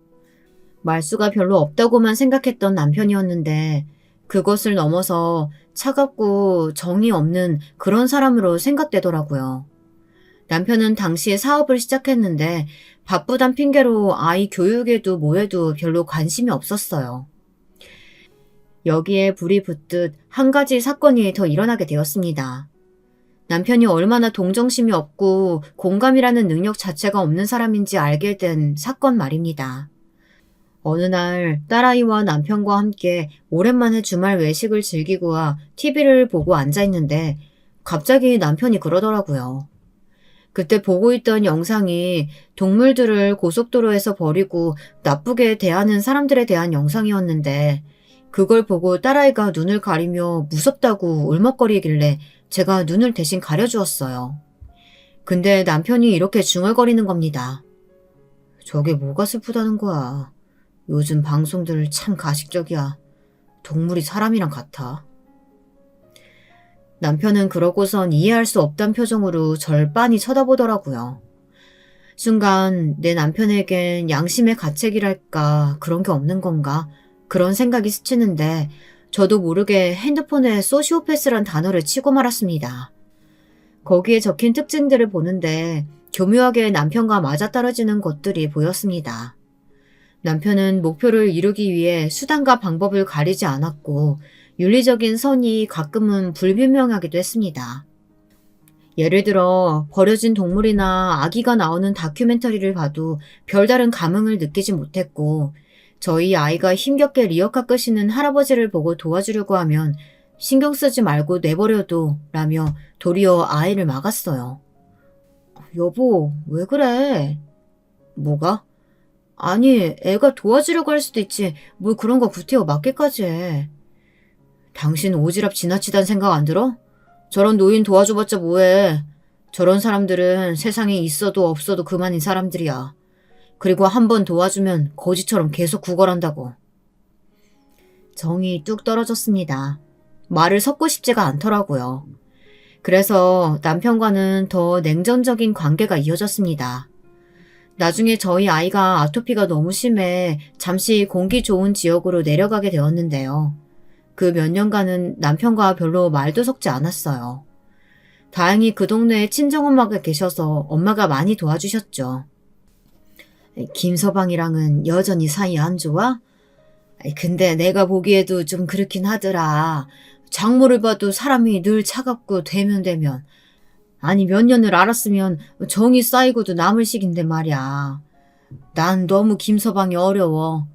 말수가 별로 없다고만 생각했던 남편이었는데 그것을 넘어서 차갑고 정이 없는 그런 사람으로 생각되더라고요. 남편은 당시에 사업을 시작했는데 바쁘단 핑계로 아이 교육에도 뭐에도 별로 관심이 없었어요. 여기에 불이 붙듯 한 가지 사건이 더 일어나게 되었습니다. 남편이 얼마나 동정심이 없고 공감이라는 능력 자체가 없는 사람인지 알게 된 사건 말입니다. 어느 날 딸아이와 남편과 함께 오랜만에 주말 외식을 즐기고와 TV를 보고 앉아있는데 갑자기 남편이 그러더라고요. 그때 보고 있던 영상이 동물들을 고속도로에서 버리고 나쁘게 대하는 사람들에 대한 영상이었는데 그걸 보고 딸아이가 눈을 가리며 무섭다고 울먹거리길래 제가 눈을 대신 가려주었어요. 근데 남편이 이렇게 중얼거리는 겁니다. 저게 뭐가 슬프다는 거야. 요즘 방송들 참 가식적이야. 동물이 사람이랑 같아. 남편은 그러고선 이해할 수 없단 표정으로 절 빤히 쳐다보더라고요. 순간 내 남편에겐 양심의 가책이랄까 그런 게 없는 건가 그런 생각이 스치는데 저도 모르게 핸드폰에 소시오패스란 단어를 치고 말았습니다. 거기에 적힌 특징들을 보는데 교묘하게 남편과 맞아떨어지는 것들이 보였습니다. 남편은 목표를 이루기 위해 수단과 방법을 가리지 않았고 윤리적인 선이 가끔은 불분명하기도 했습니다. 예를 들어 버려진 동물이나 아기가 나오는 다큐멘터리를 봐도 별다른 감흥을 느끼지 못했고 저희 아이가 힘겹게 리어카 끄시는 할아버지를 보고 도와주려고 하면 신경 쓰지 말고 내버려둬 라며 도리어 아이를 막았어요. 여보, 왜 그래? 뭐가? 아니, 애가 도와주려고 할 수도 있지. 뭘 그런 거 구태여 맡기까지 해. 당신 오지랖 지나치단 생각 안 들어? 저런 노인 도와줘봤자 뭐해. 저런 사람들은 세상에 있어도 없어도 그만인 사람들이야. 그리고 한 번 도와주면 거지처럼 계속 구걸한다고. 정이 뚝 떨어졌습니다. 말을 섞고 싶지가 않더라고요. 그래서 남편과는 더 냉전적인 관계가 이어졌습니다. 나중에 저희 아이가 아토피가 너무 심해 잠시 공기 좋은 지역으로 내려가게 되었는데요. 그 몇 년간은 남편과 별로 말도 섞지 않았어요. 다행히 그 동네에 친정엄마가 계셔서 엄마가 많이 도와주셨죠. 김서방이랑은 여전히 사이 안 좋아? 근데 내가 보기에도 좀 그렇긴 하더라. 장모를 봐도 사람이 늘 차갑고 대면대면. 아니 몇 년을 알았으면 정이 쌓이고도 남을 식인데 말이야. 난 너무 김서방이 어려워.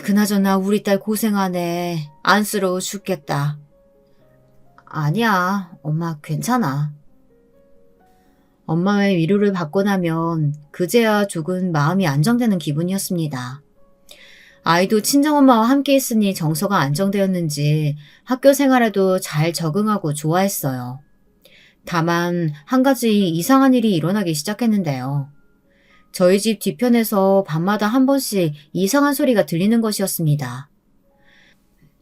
그나저나 우리 딸 고생하네. 안쓰러워 죽겠다. 아니야, 엄마 괜찮아. 엄마의 위로를 받고 나면 그제야 조금 마음이 안정되는 기분이었습니다. 아이도 친정엄마와 함께 있으니 정서가 안정되었는지 학교 생활에도 잘 적응하고 좋아했어요. 다만 한 가지 이상한 일이 일어나기 시작했는데요. 저희 집 뒤편에서 밤마다 한 번씩 이상한 소리가 들리는 것이었습니다.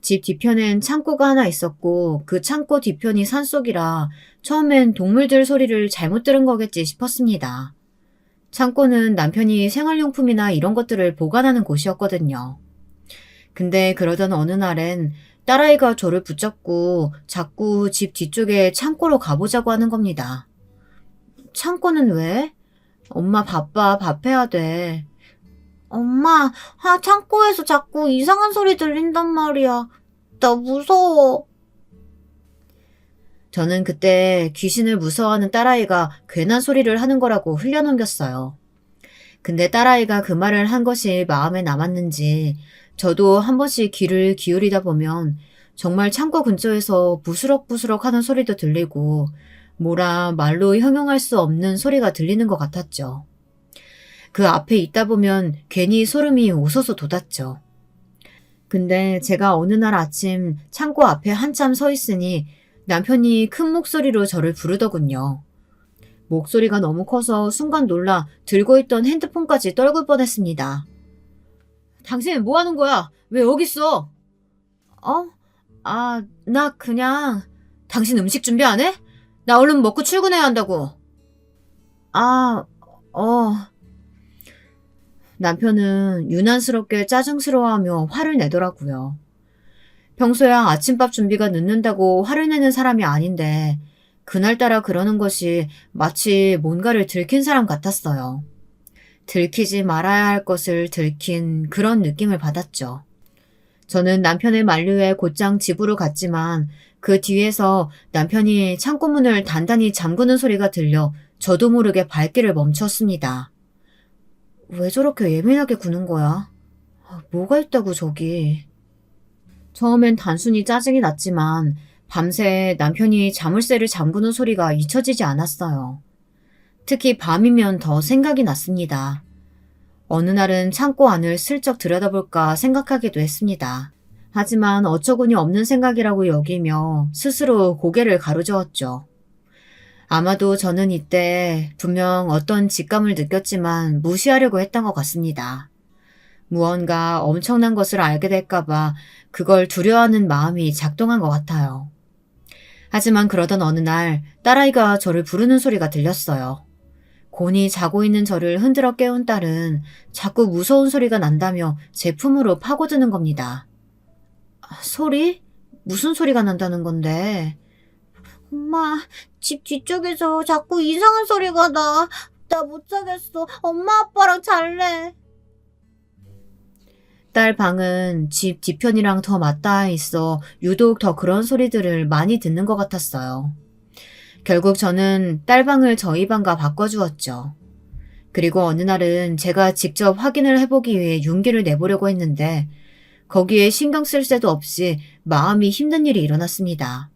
집 뒤편엔 창고가 하나 있었고 그 창고 뒤편이 산속이라 처음엔 동물들 소리를 잘못 들은 거겠지 싶었습니다. 창고는 남편이 생활용품이나 이런 것들을 보관하는 곳이었거든요. 근데 그러던 어느 날엔 딸아이가 저를 붙잡고 자꾸 집 뒤쪽에 창고로 가보자고 하는 겁니다. 창고는 왜? 엄마 바빠, 밥 해야 돼. 엄마, 창고에서 자꾸 이상한 소리 들린단 말이야. 나 무서워. 저는 그때 귀신을 무서워하는 딸아이가 괜한 소리를 하는 거라고 흘려넘겼어요. 근데 딸아이가 그 말을 한 것이 마음에 남았는지 저도 한 번씩 귀를 기울이다 보면 정말 창고 근처에서 부스럭부스럭 하는 소리도 들리고 뭐라 말로 형용할 수 없는 소리가 들리는 것 같았죠. 그 앞에 있다 보면 괜히 소름이 오서서 돋았죠. 근데 제가 어느 날 아침 창고 앞에 한참 서 있으니 남편이 큰 목소리로 저를 부르더군요. 목소리가 너무 커서 순간 놀라 들고 있던 핸드폰까지 떨굴 뻔했습니다. 당신 뭐 하는 거야? 왜 여기 있어? 어? 나 그냥... 당신 음식 준비 안 해? 나 얼른 먹고 출근해야 한다고. 아, 어... 남편은 유난스럽게 짜증스러워하며 화를 내더라고요. 평소야 아침밥 준비가 늦는다고 화를 내는 사람이 아닌데 그날따라 그러는 것이 마치 뭔가를 들킨 사람 같았어요. 들키지 말아야 할 것을 들킨 그런 느낌을 받았죠. 저는 남편의 만류에 곧장 집으로 갔지만 그 뒤에서 남편이 창고문을 단단히 잠그는 소리가 들려 저도 모르게 발길을 멈췄습니다. 왜 저렇게 예민하게 구는 거야? 뭐가 있다고 저기. 처음엔 단순히 짜증이 났지만 밤새 남편이 자물쇠를 잠그는 소리가 잊혀지지 않았어요. 특히 밤이면 더 생각이 났습니다. 어느 날은 창고 안을 슬쩍 들여다볼까 생각하기도 했습니다. 하지만 어처구니 없는 생각이라고 여기며 스스로 고개를 가로저었죠. 아마도 저는 이때 분명 어떤 직감을 느꼈지만 무시하려고 했던 것 같습니다. 무언가 엄청난 것을 알게 될까봐 그걸 두려워하는 마음이 작동한 것 같아요. 하지만 그러던 어느 날 딸아이가 저를 부르는 소리가 들렸어요. 곤히 자고 있는 저를 흔들어 깨운 딸은 자꾸 무서운 소리가 난다며 제 품으로 파고드는 겁니다. 소리? 무슨 소리가 난다는 건데? 엄마, 집 뒤쪽에서 자꾸 이상한 소리가 나. 나 못 자겠어. 엄마, 아빠랑 잘래. 딸 방은 집 뒤편이랑 더 맞닿아 있어 유독 더 그런 소리들을 많이 듣는 것 같았어요. 결국 저는 딸 방을 저희 방과 바꿔주었죠. 그리고 어느 날은 제가 직접 확인을 해보기 위해 용기를 내보려고 했는데 거기에 신경 쓸 새도 없이 마음이 힘든 일이 일어났습니다.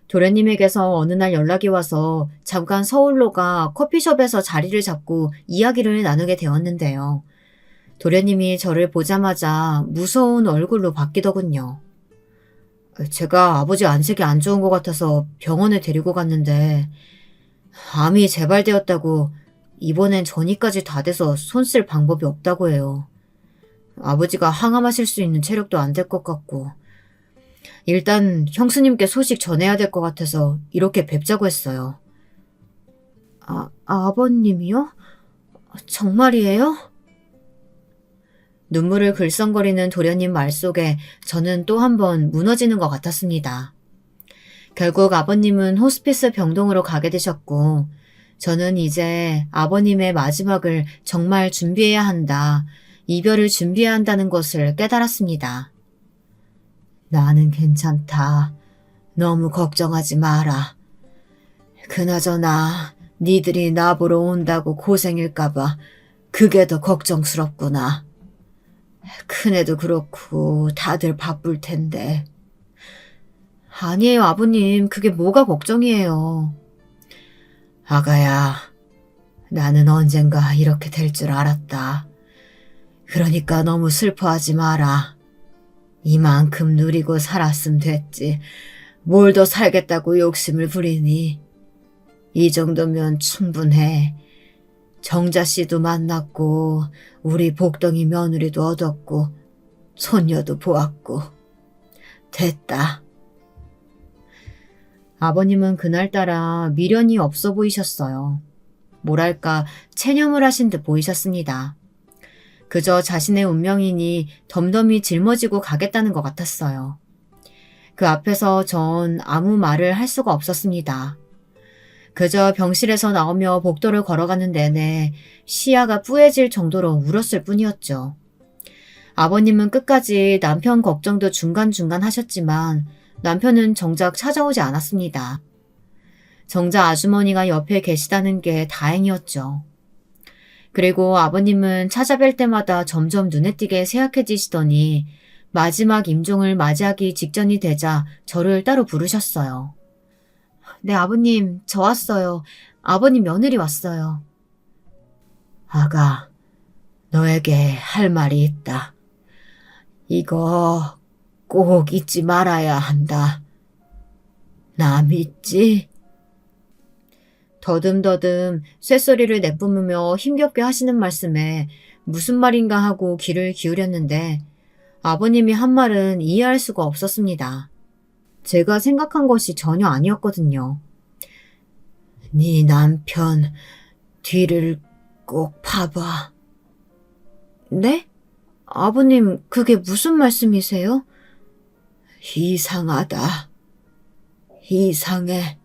도련님에게서 어느 날 연락이 와서 잠깐 서울로 가 커피숍에서 자리를 잡고 이야기를 나누게 되었는데요. 도련님이 저를 보자마자 무서운 얼굴로 바뀌더군요. 제가 아버지 안색이 안 좋은 것 같아서 병원에 데리고 갔는데 암이 재발되었다고 이번엔 전이까지 다 돼서 손 쓸 방법이 없다고 해요. 아버지가 항암하실 수 있는 체력도 안 될 것 같고 일단 형수님께 소식 전해야 될 것 같아서 이렇게 뵙자고 했어요. 아버님이요? 정말이에요? 눈물을 글썽거리는 도련님 말 속에 저는 또 한 번 무너지는 것 같았습니다. 결국 아버님은 호스피스 병동으로 가게 되셨고 저는 이제 아버님의 마지막을 정말 준비해야 한다, 이별을 준비해야 한다는 것을 깨달았습니다. 나는 괜찮다. 너무 걱정하지 마라. 그나저나 니들이 나보러 온다고 고생일까봐 그게 더 걱정스럽구나. 큰애도 그렇고 다들 바쁠 텐데. 아니에요, 아버님. 그게 뭐가 걱정이에요. 아가야, 나는 언젠가 이렇게 될 줄 알았다. 그러니까 너무 슬퍼하지 마라. 이만큼 누리고 살았으면 됐지. 뭘 더 살겠다고 욕심을 부리니. 이 정도면 충분해. 정자씨도 만났고 우리 복덩이 며느리도 얻었고 손녀도 보았고 됐다. 아버님은 그날따라 미련이 없어 보이셨어요. 뭐랄까 체념을 하신 듯 보이셨습니다. 그저 자신의 운명이니 덤덤히 짊어지고 가겠다는 것 같았어요. 그 앞에서 전 아무 말을 할 수가 없었습니다. 그저 병실에서 나오며 복도를 걸어가는 내내 시야가 뿌얘질 정도로 울었을 뿐이었죠. 아버님은 끝까지 남편 걱정도 중간중간 하셨지만 남편은 정작 찾아오지 않았습니다. 정작 아주머니가 옆에 계시다는 게 다행이었죠. 그리고 아버님은 찾아뵐 때마다 점점 눈에 띄게 쇠약해지시더니 마지막 임종을 맞이하기 직전이 되자 저를 따로 부르셨어요. 네, 아버님, 저 왔어요. 아버님 며느리 왔어요. 아가, 너에게 할 말이 있다. 이거 꼭 잊지 말아야 한다. 나 믿지? 더듬더듬 쇳소리를 내뿜으며 힘겹게 하시는 말씀에 무슨 말인가 하고 귀를 기울였는데 아버님이 한 말은 이해할 수가 없었습니다. 제가 생각한 것이 전혀 아니었거든요. 네 남편 뒤를 꼭 봐봐. 네? 아버님, 그게 무슨 말씀이세요? 이상하다. 이상해.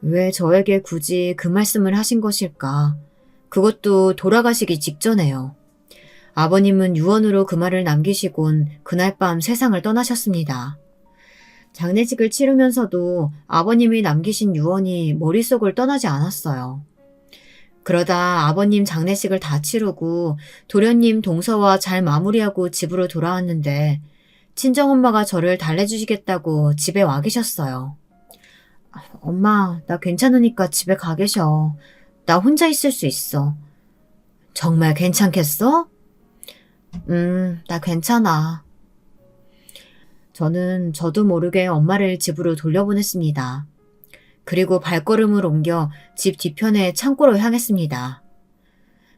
왜 저에게 굳이 그 말씀을 하신 것일까? 그것도 돌아가시기 직전에요. 아버님은 유언으로 그 말을 남기시곤 그날 밤 세상을 떠나셨습니다. 장례식을 치르면서도 아버님이 남기신 유언이 머릿속을 떠나지 않았어요. 그러다 아버님 장례식을 다 치르고 도련님 동서와 잘 마무리하고 집으로 돌아왔는데 친정엄마가 저를 달래주시겠다고 집에 와 계셨어요. 엄마, 나 괜찮으니까 집에 가 계셔. 나 혼자 있을 수 있어. 정말 괜찮겠어? 나 괜찮아. 저는 저도 모르게 엄마를 집으로 돌려보냈습니다. 그리고 발걸음을 옮겨 집 뒤편의 창고로 향했습니다.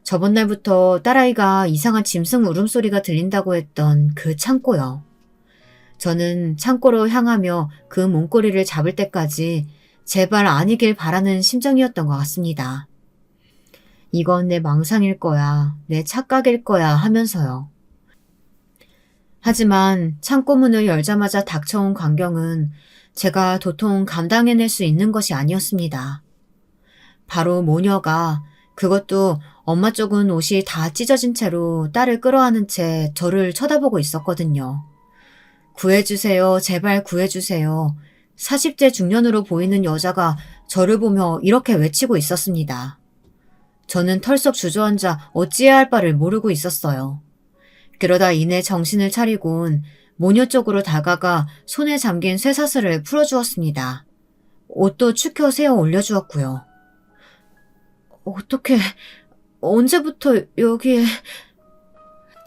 저번 날부터 딸아이가 이상한 짐승 울음소리가 들린다고 했던 그 창고요. 저는 창고로 향하며 그 문고리를 잡을 때까지 제발 아니길 바라는 심정이었던 것 같습니다. 이건 내 망상일 거야, 내 착각일 거야 하면서요. 하지만 창고문을 열자마자 닥쳐온 광경은 제가 도통 감당해낼 수 있는 것이 아니었습니다. 바로 모녀가, 그것도 엄마 쪽은 옷이 다 찢어진 채로 딸을 끌어안은 채 저를 쳐다보고 있었거든요. 구해주세요, 제발 구해주세요. 40대 중년으로 보이는 여자가 저를 보며 이렇게 외치고 있었습니다. 저는 털썩 주저앉아 어찌해야 할 바를 모르고 있었어요. 그러다 이내 정신을 차리곤 모녀 쪽으로 다가가 손에 잠긴 쇠사슬을 풀어주었습니다. 옷도 축혀 세워 올려주었고요. 어떻게, 언제부터 여기에...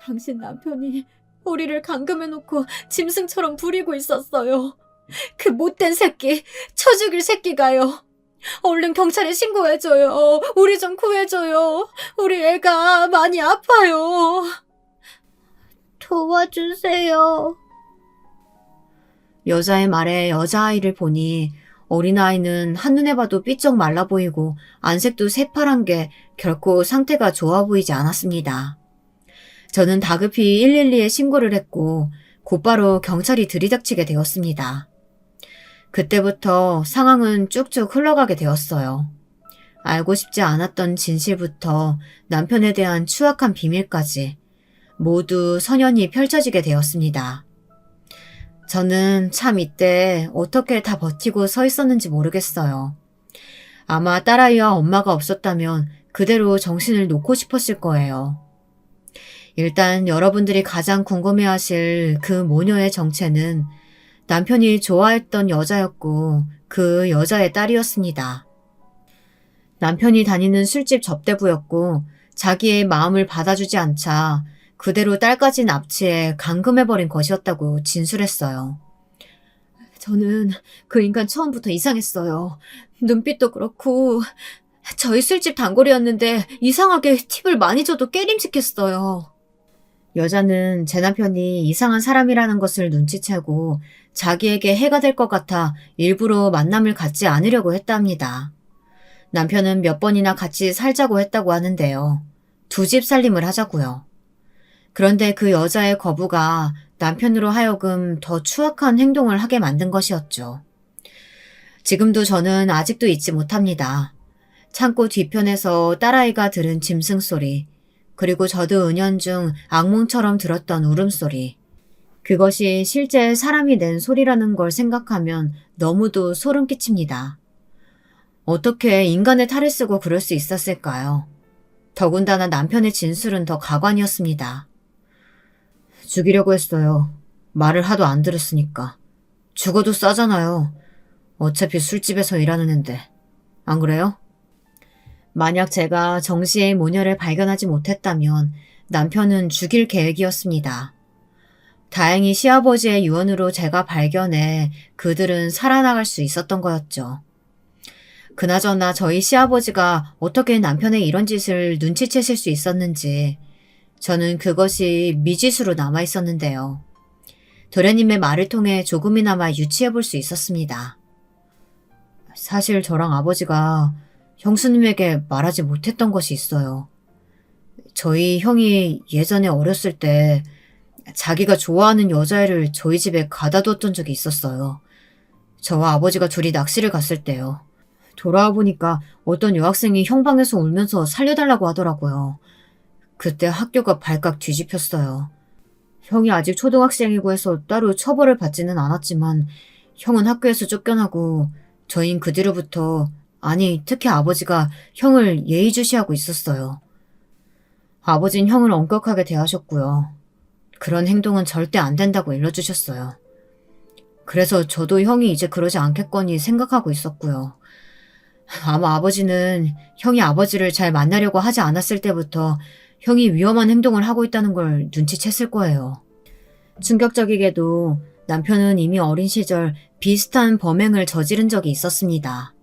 당신 남편이 우리를 감금해놓고 짐승처럼 부리고 있었어요. 그 못된 새끼, 쳐 죽일 새끼가요. 얼른 경찰에 신고해줘요. 우리 좀 구해줘요. 우리 애가 많이 아파요. 도와주세요. 여자의 말에 여자아이를 보니 어린아이는 한눈에 봐도 삐쩍 말라 보이고 안색도 새파란 게 결코 상태가 좋아 보이지 않았습니다. 저는 다급히 112에 신고를 했고 곧바로 경찰이 들이닥치게 되었습니다. 그때부터 상황은 쭉쭉 흘러가게 되었어요. 알고 싶지 않았던 진실부터 남편에 대한 추악한 비밀까지 모두 선연히 펼쳐지게 되었습니다. 저는 참 이때 어떻게 다 버티고 서 있었는지 모르겠어요. 아마 딸아이와 엄마가 없었다면 그대로 정신을 놓고 싶었을 거예요. 일단 여러분들이 가장 궁금해하실 그 모녀의 정체는 남편이 좋아했던 여자였고 그 여자의 딸이었습니다. 남편이 다니는 술집 접대부였고 자기의 마음을 받아주지 않자 그대로 딸까지 납치해 감금해버린 것이었다고 진술했어요. 저는 그 인간 처음부터 이상했어요. 눈빛도 그렇고 저희 술집 단골이었는데 이상하게 팁을 많이 줘도 깨림직했어요. 여자는 제 남편이 이상한 사람이라는 것을 눈치채고 자기에게 해가 될 것 같아 일부러 만남을 갖지 않으려고 했답니다. 남편은 몇 번이나 같이 살자고 했다고 하는데요. 두 집 살림을 하자고요. 그런데 그 여자의 거부가 남편으로 하여금 더 추악한 행동을 하게 만든 것이었죠. 지금도 저는 아직도 잊지 못합니다. 창고 뒤편에서 딸아이가 들은 짐승 소리, 그리고 저도 은연중 악몽처럼 들었던 울음소리. 그것이 실제 사람이 낸 소리라는 걸 생각하면 너무도 소름 끼칩니다. 어떻게 인간의 탈을 쓰고 그럴 수 있었을까요? 더군다나 남편의 진술은 더 가관이었습니다. 죽이려고 했어요. 말을 하도 안 들었으니까. 죽어도 싸잖아요. 어차피 술집에서 일하는 앤데. 안 그래요? 만약 제가 정씨의 모녀를 발견하지 못했다면 남편은 죽일 계획이었습니다. 다행히 시아버지의 유언으로 제가 발견해 그들은 살아나갈 수 있었던 거였죠. 그나저나 저희 시아버지가 어떻게 남편의 이런 짓을 눈치채실 수 있었는지 저는 그것이 미지수로 남아있었는데요. 도련님의 말을 통해 조금이나마 유추해볼 수 있었습니다. 사실 저랑 아버지가 형수님에게 말하지 못했던 것이 있어요. 저희 형이 예전에 어렸을 때 자기가 좋아하는 여자애를 저희 집에 가다 뒀던 적이 있었어요. 저와 아버지가 둘이 낚시를 갔을 때요. 돌아와 보니까 어떤 여학생이 형 방에서 울면서 살려달라고 하더라고요. 그때 학교가 발칵 뒤집혔어요. 형이 아직 초등학생이고 해서 따로 처벌을 받지는 않았지만 형은 학교에서 쫓겨나고 저흰 그 뒤로부터 아니 특히 아버지가 형을 예의주시하고 있었어요. 아버진 형을 엄격하게 대하셨고요. 그런 행동은 절대 안 된다고 일러주셨어요. 그래서 저도 형이 이제 그러지 않겠거니 생각하고 있었고요. 아마 아버지는 형이 아버지를 잘 만나려고 하지 않았을 때부터 형이 위험한 행동을 하고 있다는 걸 눈치챘을 거예요. 충격적이게도 남편은 이미 어린 시절 비슷한 범행을 저지른 적이 있었습니다.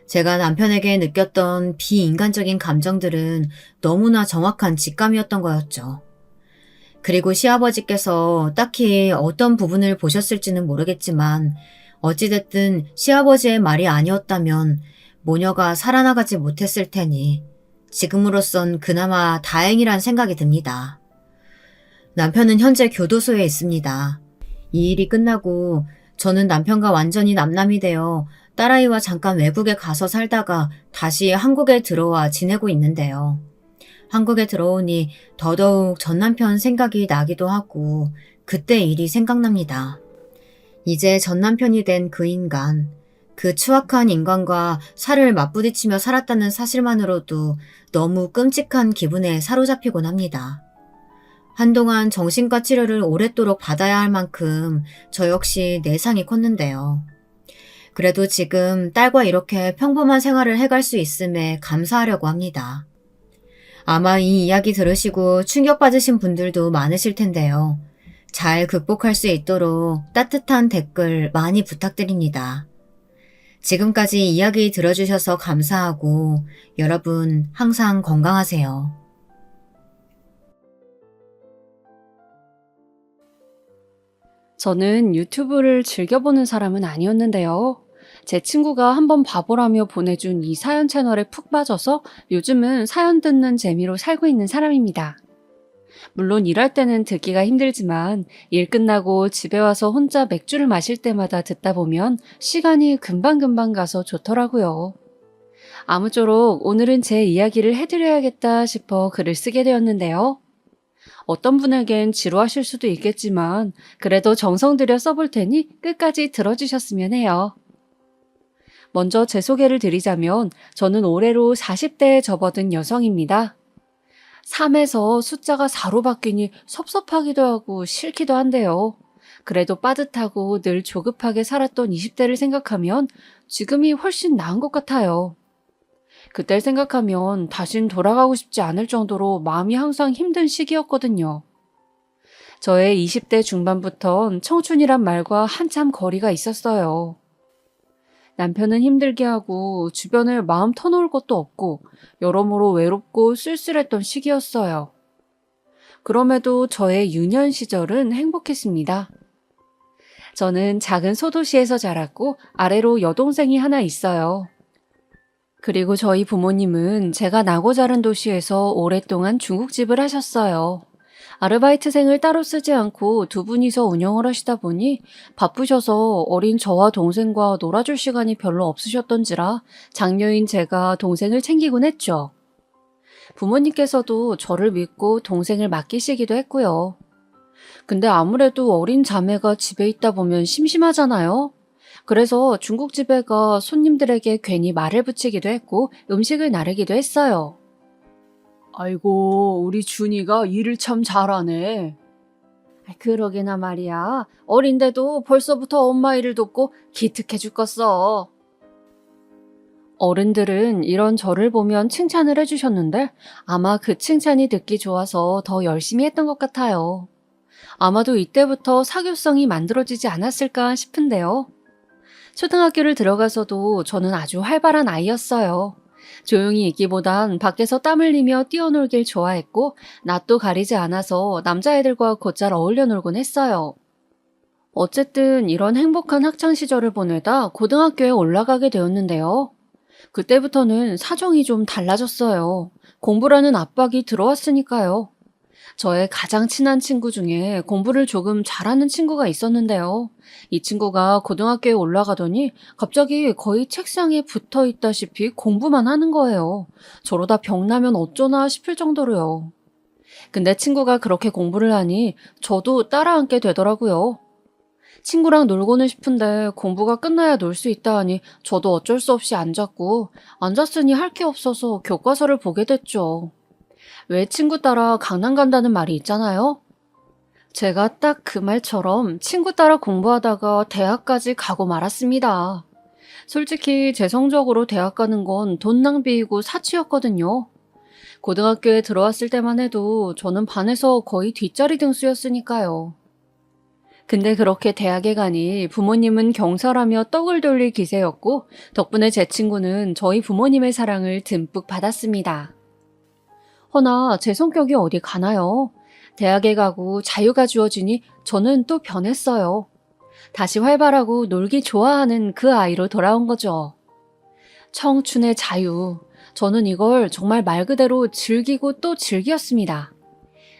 제가 남편에게 느꼈던 비인간적인 감정들은 너무나 정확한 직감이었던 거였죠. 그리고 시아버지께서 딱히 어떤 부분을 보셨을지는 모르겠지만 어찌됐든 시아버지의 말이 아니었다면 모녀가 살아나가지 못했을 테니 지금으로선 그나마 다행이란 생각이 듭니다. 남편은 현재 교도소에 있습니다. 이 일이 끝나고 저는 남편과 완전히 남남이 되어 딸아이와 잠깐 외국에 가서 살다가 다시 한국에 들어와 지내고 있는데요. 한국에 들어오니 더더욱 전 남편 생각이 나기도 하고 그때 일이 생각납니다. 이제 전 남편이 된 그 인간, 그 추악한 인간과 살을 맞부딪히며 살았다는 사실만으로도 너무 끔찍한 기분에 사로잡히곤 합니다. 한동안 정신과 치료를 오랫도록 받아야 할 만큼 저 역시 내상이 컸는데요. 그래도 지금 딸과 이렇게 평범한 생활을 해갈 수 있음에 감사하려고 합니다. 아마 이 이야기 들으시고 충격받으신 분들도 많으실 텐데요. 잘 극복할 수 있도록 따뜻한 댓글 많이 부탁드립니다. 지금까지 이야기 들어주셔서 감사하고 여러분 항상 건강하세요. 저는 유튜브를 즐겨보는 사람은 아니었는데요. 제 친구가 한번 봐보라며 보내준 이 사연 채널에 푹 빠져서 요즘은 사연 듣는 재미로 살고 있는 사람입니다. 물론 일할 때는 듣기가 힘들지만 일 끝나고 집에 와서 혼자 맥주를 마실 때마다 듣다 보면 시간이 금방금방 가서 좋더라고요. 아무쪼록 오늘은 제 이야기를 해드려야겠다 싶어 글을 쓰게 되었는데요. 어떤 분에겐 지루하실 수도 있겠지만 그래도 정성 들여 써볼 테니 끝까지 들어주셨으면 해요. 먼저 제 소개를 드리자면 저는 올해로 40대에 접어든 여성입니다. 3에서 숫자가 4로 바뀌니 섭섭하기도 하고 싫기도 한데요. 그래도 빠듯하고 늘 조급하게 살았던 20대를 생각하면 지금이 훨씬 나은 것 같아요. 그때를 생각하면 다신 돌아가고 싶지 않을 정도로 마음이 항상 힘든 시기였거든요. 저의 20대 중반부턴 청춘이란 말과 한참 거리가 있었어요. 남편은 힘들게 하고 주변을 마음 터놓을 것도 없고 여러모로 외롭고 쓸쓸했던 시기였어요. 그럼에도 저의 유년 시절은 행복했습니다. 저는 작은 소도시에서 자랐고 아래로 여동생이 하나 있어요. 그리고 저희 부모님은 제가 나고 자란 도시에서 오랫동안 중국집을 하셨어요. 아르바이트생을 따로 쓰지 않고 두 분이서 운영을 하시다 보니 바쁘셔서 어린 저와 동생과 놀아줄 시간이 별로 없으셨던지라 장녀인 제가 동생을 챙기곤 했죠. 부모님께서도 저를 믿고 동생을 맡기시기도 했고요. 근데 아무래도 어린 자매가 집에 있다 보면 심심하잖아요. 그래서 중국집에 가 손님들에게 괜히 말을 붙이기도 했고 음식을 나르기도 했어요. 아이고, 우리 준이가 일을 참 잘하네. 그러게나 말이야. 어린데도 벌써부터 엄마 일을 돕고 기특해 죽겠어. 어른들은 이런 저를 보면 칭찬을 해주셨는데 아마 그 칭찬이 듣기 좋아서 더 열심히 했던 것 같아요. 아마도 이때부터 사교성이 만들어지지 않았을까 싶은데요. 초등학교를 들어가서도 저는 아주 활발한 아이였어요. 조용히 있기보단 밖에서 땀 흘리며 뛰어놀길 좋아했고 낯도 가리지 않아서 남자애들과 곧잘 어울려 놀곤 했어요. 어쨌든 이런 행복한 학창 시절을 보내다 고등학교에 올라가게 되었는데요. 그때부터는 사정이 좀 달라졌어요. 공부라는 압박이 들어왔으니까요. 저의 가장 친한 친구 중에 공부를 조금 잘하는 친구가 있었는데요. 이 친구가 고등학교에 올라가더니 갑자기 거의 책상에 붙어 있다시피 공부만 하는 거예요. 저러다 병나면 어쩌나 싶을 정도로요. 근데 친구가 그렇게 공부를 하니 저도 따라 앉게 되더라고요. 친구랑 놀고는 싶은데 공부가 끝나야 놀 수 있다 하니 저도 어쩔 수 없이 앉았고 앉았으니 할 게 없어서 교과서를 보게 됐죠. 왜 친구 따라 강남 간다는 말이 있잖아요. 제가 딱 그 말처럼 친구 따라 공부하다가 대학까지 가고 말았습니다. 솔직히 제 성적으로 대학 가는 건 돈 낭비이고 사치였거든요. 고등학교에 들어왔을 때만 해도 저는 반에서 거의 뒷자리 등수였으니까요. 근데 그렇게 대학에 가니 부모님은 경살하며 떡을 돌릴 기세였고 덕분에 제 친구는 저희 부모님의 사랑을 듬뿍 받았습니다. 허나 제 성격이 어디 가나요? 대학에 가고 자유가 주어지니 저는 또 변했어요. 다시 활발하고 놀기 좋아하는 그 아이로 돌아온 거죠. 청춘의 자유. 저는 이걸 정말 말 그대로 즐기고 또 즐겼습니다.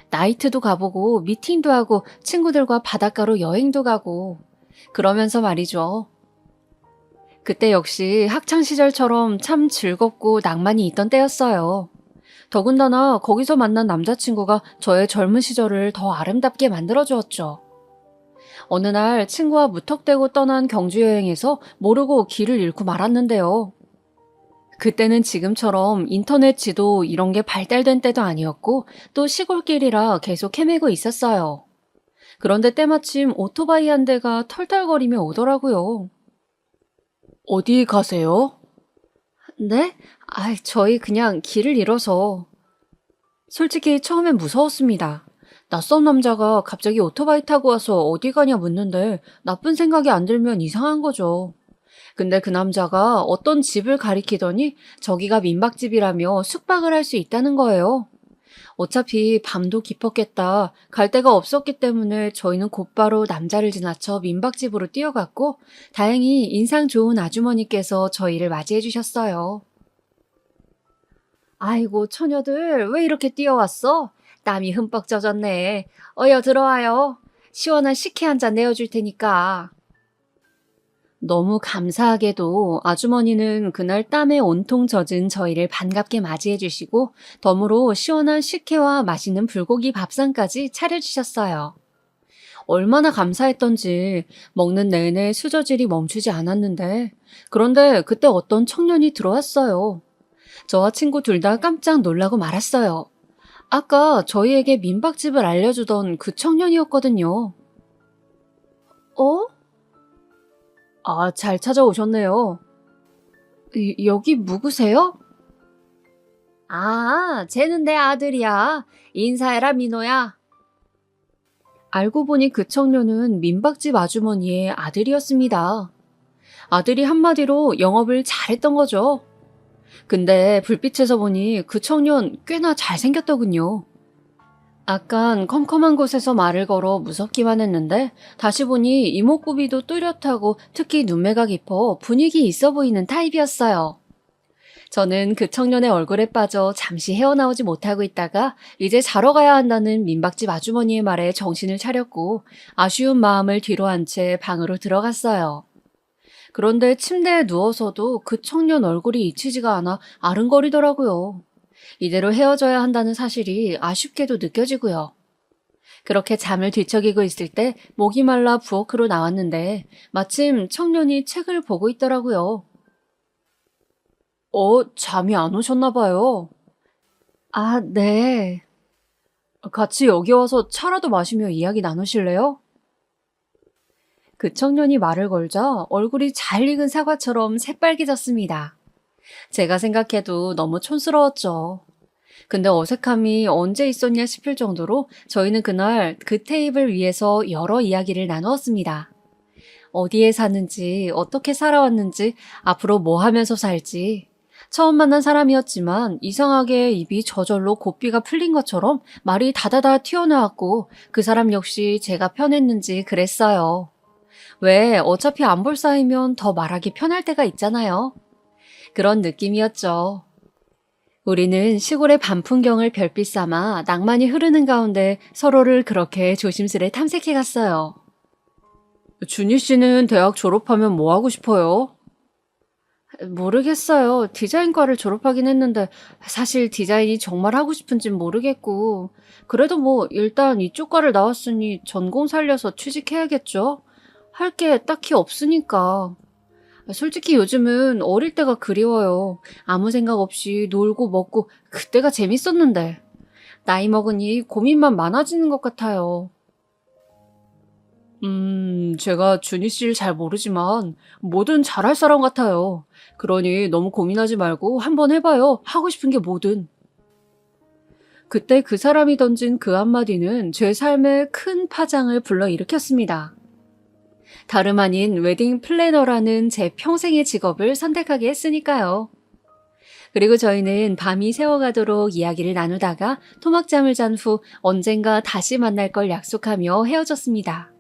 나이트도 가보고 미팅도 하고 친구들과 바닷가로 여행도 가고 그러면서 말이죠. 그때 역시 학창시절처럼 참 즐겁고 낭만이 있던 때였어요. 더군다나 거기서 만난 남자친구가 저의 젊은 시절을 더 아름답게 만들어주었죠. 어느 날 친구와 무턱대고 떠난 경주 여행에서 모르고 길을 잃고 말았는데요. 그때는 지금처럼 인터넷 지도 이런 게 발달된 때도 아니었고 또 시골길이라 계속 헤매고 있었어요. 그런데 때마침 오토바이 한 대가 털털거리며 오더라고요. 어디 가세요? 네? 저희 그냥 길을 잃어서. 솔직히 처음엔 무서웠습니다. 낯선 남자가 갑자기 오토바이 타고 와서 어디 가냐 묻는데 나쁜 생각이 안 들면 이상한 거죠. 근데 그 남자가 어떤 집을 가리키더니 저기가 민박집이라며 숙박을 할 수 있다는 거예요. 어차피 밤도 깊었겠다. 갈 데가 없었기 때문에 저희는 곧바로 남자를 지나쳐 민박집으로 뛰어갔고 다행히 인상 좋은 아주머니께서 저희를 맞이해 주셨어요. 아이고 처녀들 왜 이렇게 뛰어왔어? 땀이 흠뻑 젖었네. 어여 들어와요. 시원한 식혜 한 잔 내어줄 테니까. 너무 감사하게도 아주머니는 그날 땀에 온통 젖은 저희를 반갑게 맞이해 주시고 덤으로 시원한 식혜와 맛있는 불고기 밥상까지 차려주셨어요. 얼마나 감사했던지 먹는 내내 수저질이 멈추지 않았는데 그런데 그때 어떤 청년이 들어왔어요. 저와 친구 둘 다 깜짝 놀라고 말았어요. 아까 저희에게 민박집을 알려주던 그 청년이었거든요. 잘 찾아오셨네요. 여기 누구세요? 쟤는 내 아들이야. 인사해라, 민호야. 알고 보니 그 청년은 민박집 아주머니의 아들이었습니다. 아들이 한마디로 영업을 잘했던 거죠. 근데 불빛에서 보니 그 청년 꽤나 잘생겼더군요. 아깐 컴컴한 곳에서 말을 걸어 무섭기만 했는데 다시 보니 이목구비도 뚜렷하고 특히 눈매가 깊어 분위기 있어 보이는 타입이었어요. 저는 그 청년의 얼굴에 빠져 잠시 헤어나오지 못하고 있다가 이제 자러 가야 한다는 민박집 아주머니의 말에 정신을 차렸고 아쉬운 마음을 뒤로 한 채 방으로 들어갔어요. 그런데 침대에 누워서도 그 청년 얼굴이 잊히지가 않아 아른거리더라고요. 이대로 헤어져야 한다는 사실이 아쉽게도 느껴지고요. 그렇게 잠을 뒤척이고 있을 때 목이 말라 부엌으로 나왔는데 마침 청년이 책을 보고 있더라고요. 잠이 안 오셨나 봐요. 아, 네. 같이 여기 와서 차라도 마시며 이야기 나누실래요? 그 청년이 말을 걸자 얼굴이 잘 익은 사과처럼 새빨개졌습니다. 제가 생각해도 너무 촌스러웠죠. 근데 어색함이 언제 있었냐 싶을 정도로 저희는 그날 그 테이블 위에서 여러 이야기를 나누었습니다. 어디에 사는지, 어떻게 살아왔는지, 앞으로 뭐 하면서 살지. 처음 만난 사람이었지만 이상하게 입이 저절로 고삐가 풀린 것처럼 말이 다다다 튀어나왔고 그 사람 역시 제가 편했는지 그랬어요. 왜 어차피 안 볼 사이면 더 말하기 편할 때가 있잖아요. 그런 느낌이었죠. 우리는 시골의 밤 풍경을 별빛 삼아 낭만이 흐르는 가운데 서로를 그렇게 조심스레 탐색해 갔어요. 준희 씨는 대학 졸업하면 뭐 하고 싶어요? 모르겠어요. 디자인과를 졸업하긴 했는데 사실 디자인이 정말 하고 싶은진 모르겠고 그래도 뭐 일단 이쪽 과를 나왔으니 전공 살려서 취직해야겠죠? 할 게 딱히 없으니까. 솔직히 요즘은 어릴 때가 그리워요. 아무 생각 없이 놀고 먹고 그때가 재밌었는데. 나이 먹으니 고민만 많아지는 것 같아요. 제가 준희 씨를 잘 모르지만 뭐든 잘할 사람 같아요. 그러니 너무 고민하지 말고 한번 해봐요. 하고 싶은 게 뭐든. 그때 그 사람이 던진 그 한마디는 제 삶에 큰 파장을 불러일으켰습니다. 다름 아닌 웨딩 플래너라는 제 평생의 직업을 선택하게 했으니까요. 그리고 저희는 밤이 새워가도록 이야기를 나누다가 토막잠을 잔 후 언젠가 다시 만날 걸 약속하며 헤어졌습니다.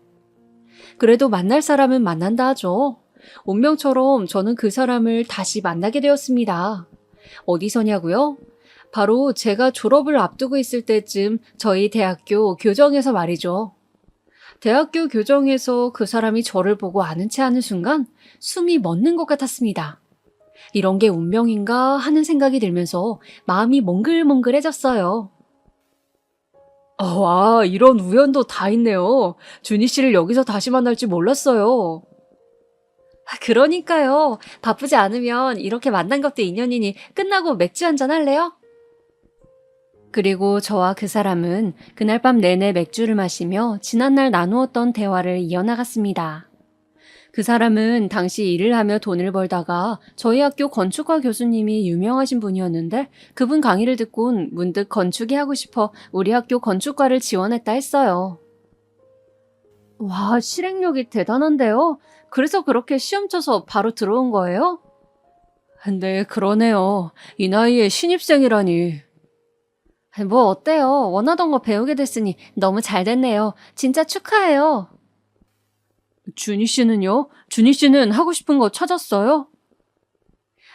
그래도 만날 사람은 만난다 하죠. 운명처럼 저는 그 사람을 다시 만나게 되었습니다. 어디서냐고요? 바로 제가 졸업을 앞두고 있을 때쯤 저희 대학교 교정에서 말이죠. 대학교 교정에서 그 사람이 저를 보고 아는 체 하는 순간 숨이 멎는 것 같았습니다. 이런 게 운명인가 하는 생각이 들면서 마음이 몽글몽글해졌어요. 와, 이런 우연도 다 있네요. 준희 씨를 여기서 다시 만날지 몰랐어요. 그러니까요. 바쁘지 않으면 이렇게 만난 것도 인연이니 끝나고 맥주 한잔 할래요? 그리고 저와 그 사람은 그날 밤 내내 맥주를 마시며 지난날 나누었던 대화를 이어나갔습니다. 그 사람은 당시 일을 하며 돈을 벌다가 저희 학교 건축과 교수님이 유명하신 분이었는데 그분 강의를 듣곤 문득 건축이 하고 싶어 우리 학교 건축과를 지원했다 했어요. 와, 실행력이 대단한데요? 그래서 그렇게 시험 쳐서 바로 들어온 거예요? 근데 그러네요. 이 나이에 신입생이라니. 뭐 어때요? 원하던 거 배우게 됐으니 너무 잘 됐네요. 진짜 축하해요. 준희 씨는요? 준희 씨는 하고 싶은 거 찾았어요?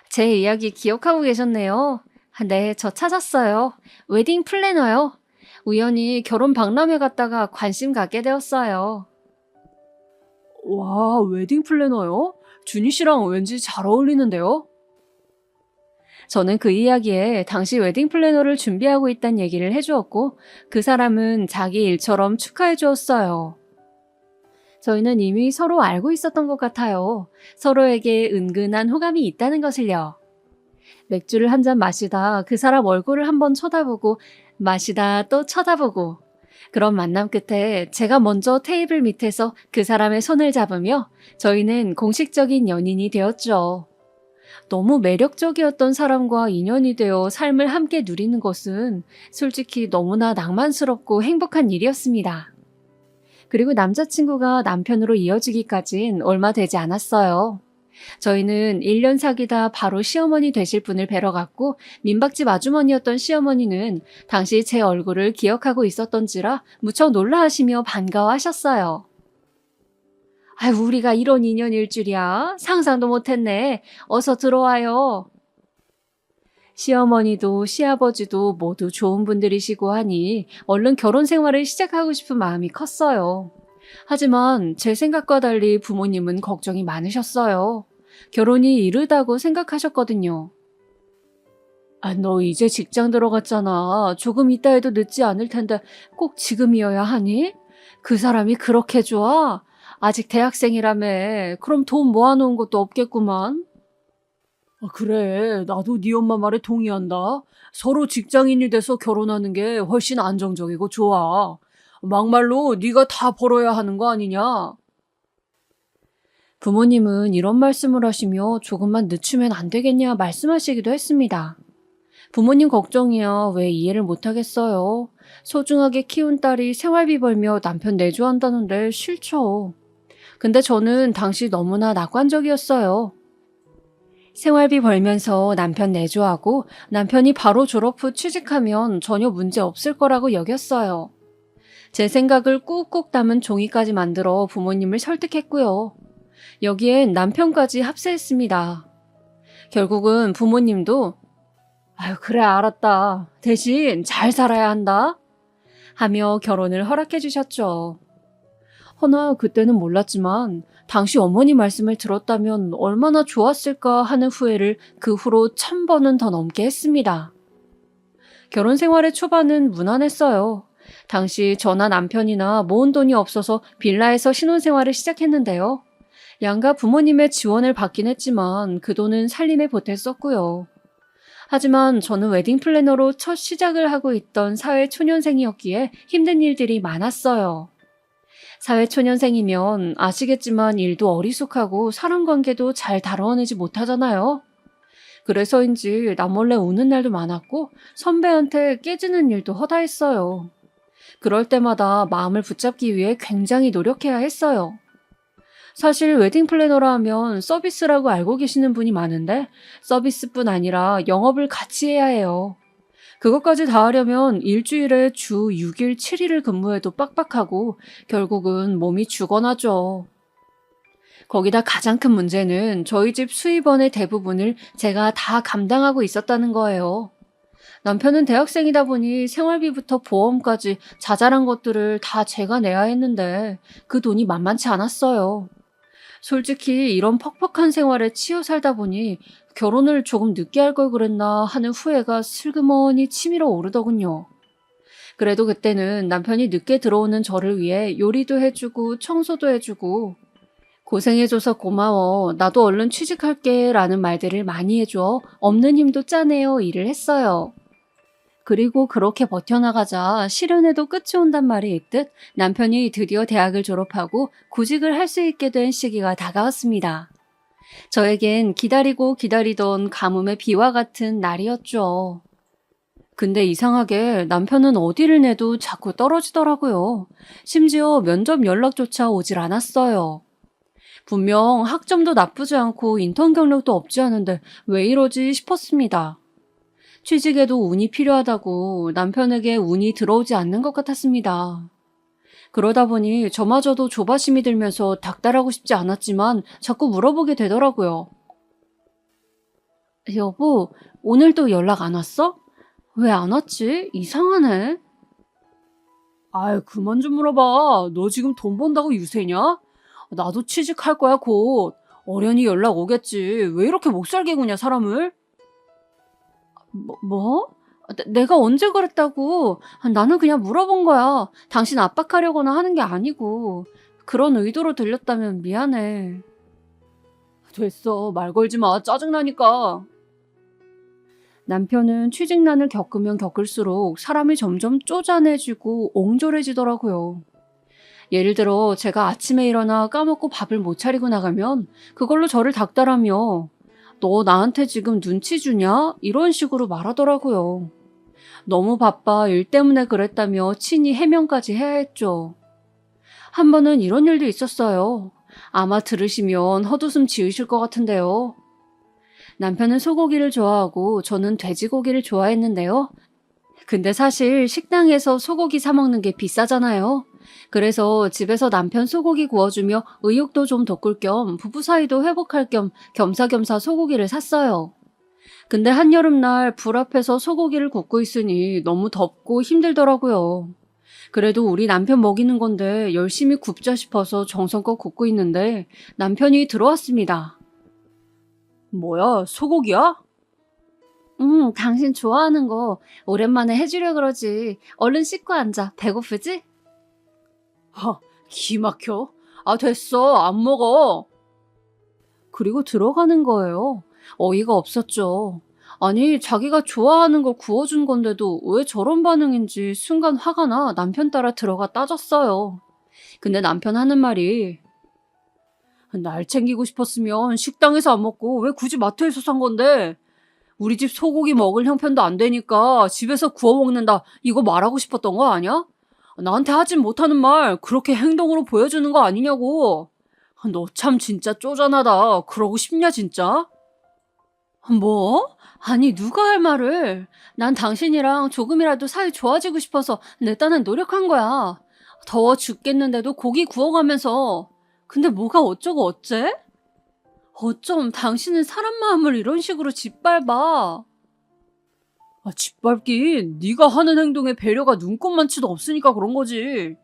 제 이야기 기억하고 계셨네요. 네, 저 찾았어요. 웨딩 플래너요. 우연히 결혼 박람회 갔다가 관심 갖게 되었어요. 와, 웨딩 플래너요? 준희 씨랑 왠지 잘 어울리는데요? 저는 그 이야기에 당시 웨딩 플래너를 준비하고 있다는 얘기를 해주었고 그 사람은 자기 일처럼 축하해 주었어요. 저희는 이미 서로 알고 있었던 것 같아요. 서로에게 은근한 호감이 있다는 것을요. 맥주를 한 잔 마시다 그 사람 얼굴을 한번 쳐다보고 마시다 또 쳐다보고 그런 만남 끝에 제가 먼저 테이블 밑에서 그 사람의 손을 잡으며 저희는 공식적인 연인이 되었죠. 너무 매력적이었던 사람과 인연이 되어 삶을 함께 누리는 것은 솔직히 너무나 낭만스럽고 행복한 일이었습니다. 그리고 남자친구가 남편으로 이어지기까진 얼마 되지 않았어요. 저희는 1년 사귀다 바로 시어머니 되실 분을 뵈러 갔고 민박집 아주머니였던 시어머니는 당시 제 얼굴을 기억하고 있었던지라 무척 놀라하시며 반가워하셨어요. 우리가 이런 인연일 줄이야. 상상도 못했네. 어서 들어와요. 시어머니도 시아버지도 모두 좋은 분들이시고 하니 얼른 결혼 생활을 시작하고 싶은 마음이 컸어요. 하지만 제 생각과 달리 부모님은 걱정이 많으셨어요. 결혼이 이르다고 생각하셨거든요. 아, 너 이제 직장 들어갔잖아. 조금 있다 해도 늦지 않을 텐데 꼭 지금이어야 하니? 그 사람이 그렇게 좋아? 아직 대학생이라며. 그럼 돈 모아놓은 것도 없겠구만. 아, 그래. 나도 네 엄마 말에 동의한다. 서로 직장인이 돼서 결혼하는 게 훨씬 안정적이고 좋아. 막말로 네가 다 벌어야 하는 거 아니냐? 부모님은 이런 말씀을 하시며 조금만 늦추면 안 되겠냐 말씀하시기도 했습니다. 부모님 걱정이야 왜 이해를 못하겠어요. 소중하게 키운 딸이 생활비 벌며 남편 내조한다는데 싫죠. 근데 저는 당시 너무나 낙관적이었어요. 생활비 벌면서 남편 내조하고 남편이 바로 졸업 후 취직하면 전혀 문제 없을 거라고 여겼어요. 제 생각을 꾹꾹 담은 종이까지 만들어 부모님을 설득했고요. 여기엔 남편까지 합세했습니다. 결국은 부모님도 아유, 그래, 알았다. 대신 잘 살아야 한다. 하며 결혼을 허락해 주셨죠. 허나 그때는 몰랐지만 당시 어머니 말씀을 들었다면 얼마나 좋았을까 하는 후회를 그 후로 1000번은 더 넘게 했습니다. 결혼 생활의 초반은 무난했어요. 당시 저나 남편이나 모은 돈이 없어서 빌라에서 신혼생활을 시작했는데요. 양가 부모님의 지원을 받긴 했지만 그 돈은 살림에 보탰었고요. 하지만 저는 웨딩 플래너로 첫 시작을 하고 있던 사회초년생이었기에 힘든 일들이 많았어요. 사회초년생이면 아시겠지만 일도 어리숙하고 사람관계도 잘 다뤄내지 못하잖아요. 그래서인지 남몰래 우는 날도 많았고 선배한테 깨지는 일도 허다했어요. 그럴 때마다 마음을 붙잡기 위해 굉장히 노력해야 했어요. 사실 웨딩 플래너라 하면 서비스라고 알고 계시는 분이 많은데 서비스뿐 아니라 영업을 같이 해야 해요. 그것까지 다 하려면 일주일에 주 6일, 7일을 근무해도 빡빡하고 결국은 몸이 죽어나죠. 거기다 가장 큰 문제는 저희 집 수입원의 대부분을 제가 다 감당하고 있었다는 거예요. 남편은 대학생이다 보니 생활비부터 보험까지 자잘한 것들을 다 제가 내야 했는데 그 돈이 만만치 않았어요. 솔직히 이런 퍽퍽한 생활에 치여 살다 보니 결혼을 조금 늦게 할 걸 그랬나 하는 후회가 슬그머니 치밀어 오르더군요. 그래도 그때는 남편이 늦게 들어오는 저를 위해 요리도 해주고 청소도 해주고 고생해줘서 고마워. 나도 얼른 취직할게 라는 말들을 많이 해줘 없는 힘도 짜내어 일을 했어요. 그리고 그렇게 버텨나가자 시련에도 끝이 온단 말이 있듯 남편이 드디어 대학을 졸업하고 구직을 할 수 있게 된 시기가 다가왔습니다. 저에겐 기다리고 기다리던 가뭄의 비와 같은 날이었죠. 근데 이상하게 남편은 어디를 내도 자꾸 떨어지더라고요. 심지어 면접 연락조차 오질 않았어요. 분명 학점도 나쁘지 않고 인턴 경력도 없지 않은데 왜 이러지 싶었습니다. 취직에도 운이 필요하다고 남편에게 운이 들어오지 않는 것 같았습니다. 그러다 보니 저마저도 조바심이 들면서 닥달하고 싶지 않았지만 자꾸 물어보게 되더라고요. 여보, 오늘도 연락 안 왔어? 왜 안 왔지? 이상하네. 아이, 그만 좀 물어봐. 너 지금 돈 번다고 유세냐? 나도 취직할 거야, 곧. 어련히 연락 오겠지. 왜 이렇게 목살게 구냐, 사람을? 뭐? 내가 언제 그랬다고? 나는 그냥 물어본 거야. 당신 압박하려거나 하는 게 아니고. 그런 의도로 들렸다면 미안해. 됐어. 말 걸지 마. 짜증나니까. 남편은 취직난을 겪으면 겪을수록 사람이 점점 쪼잔해지고 옹졸해지더라고요. 예를 들어 제가 아침에 일어나 까먹고 밥을 못 차리고 나가면 그걸로 저를 닥달하며 너 나한테 지금 눈치 주냐? 이런 식으로 말하더라고요. 너무 바빠 일 때문에 그랬다며 친히 해명까지 해야 했죠. 한 번은 이런 일도 있었어요. 아마 들으시면 헛웃음 지으실 것 같은데요. 남편은 소고기를 좋아하고 저는 돼지고기를 좋아했는데요. 근데 사실 식당에서 소고기 사 먹는 게 비싸잖아요. 그래서 집에서 남편 소고기 구워주며 의욕도 좀 돋굴 겸 부부 사이도 회복할 겸 겸사겸사 소고기를 샀어요. 근데 한여름날 불 앞에서 소고기를 굽고 있으니 너무 덥고 힘들더라고요. 그래도 우리 남편 먹이는 건데 열심히 굽자 싶어서 정성껏 굽고 있는데 남편이 들어왔습니다. 뭐야, 소고기야? 당신 좋아하는 거 오랜만에 해주려 그러지. 얼른 씻고 앉아. 배고프지? 기 막혀. 됐어. 안 먹어. 그리고 들어가는 거예요. 어이가 없었죠. 아니, 자기가 좋아하는 걸 구워준 건데도 왜 저런 반응인지 순간 화가 나 남편 따라 들어가 따졌어요. 근데 남편 하는 말이 날 챙기고 싶었으면 식당에서 안 먹고 왜 굳이 마트에서 산 건데? 우리 집 소고기 먹을 형편도 안 되니까 집에서 구워 먹는다 이거 말하고 싶었던 거 아니야? 나한테 하진 못하는 말 그렇게 행동으로 보여주는 거 아니냐고. 너 참 진짜 쪼잔하다. 그러고 싶냐 진짜? 뭐? 아니 누가 할 말을. 난 당신이랑 조금이라도 사이 좋아지고 싶어서 내 딴엔 노력한 거야. 더워 죽겠는데도 고기 구워가면서. 근데 뭐가 어쩌고 어째? 어쩜 당신은 사람 마음을 이런 식으로 짓밟아. 짓밟긴 네가 하는 행동에 배려가 눈꼽만치도 없으니까 그런 거지.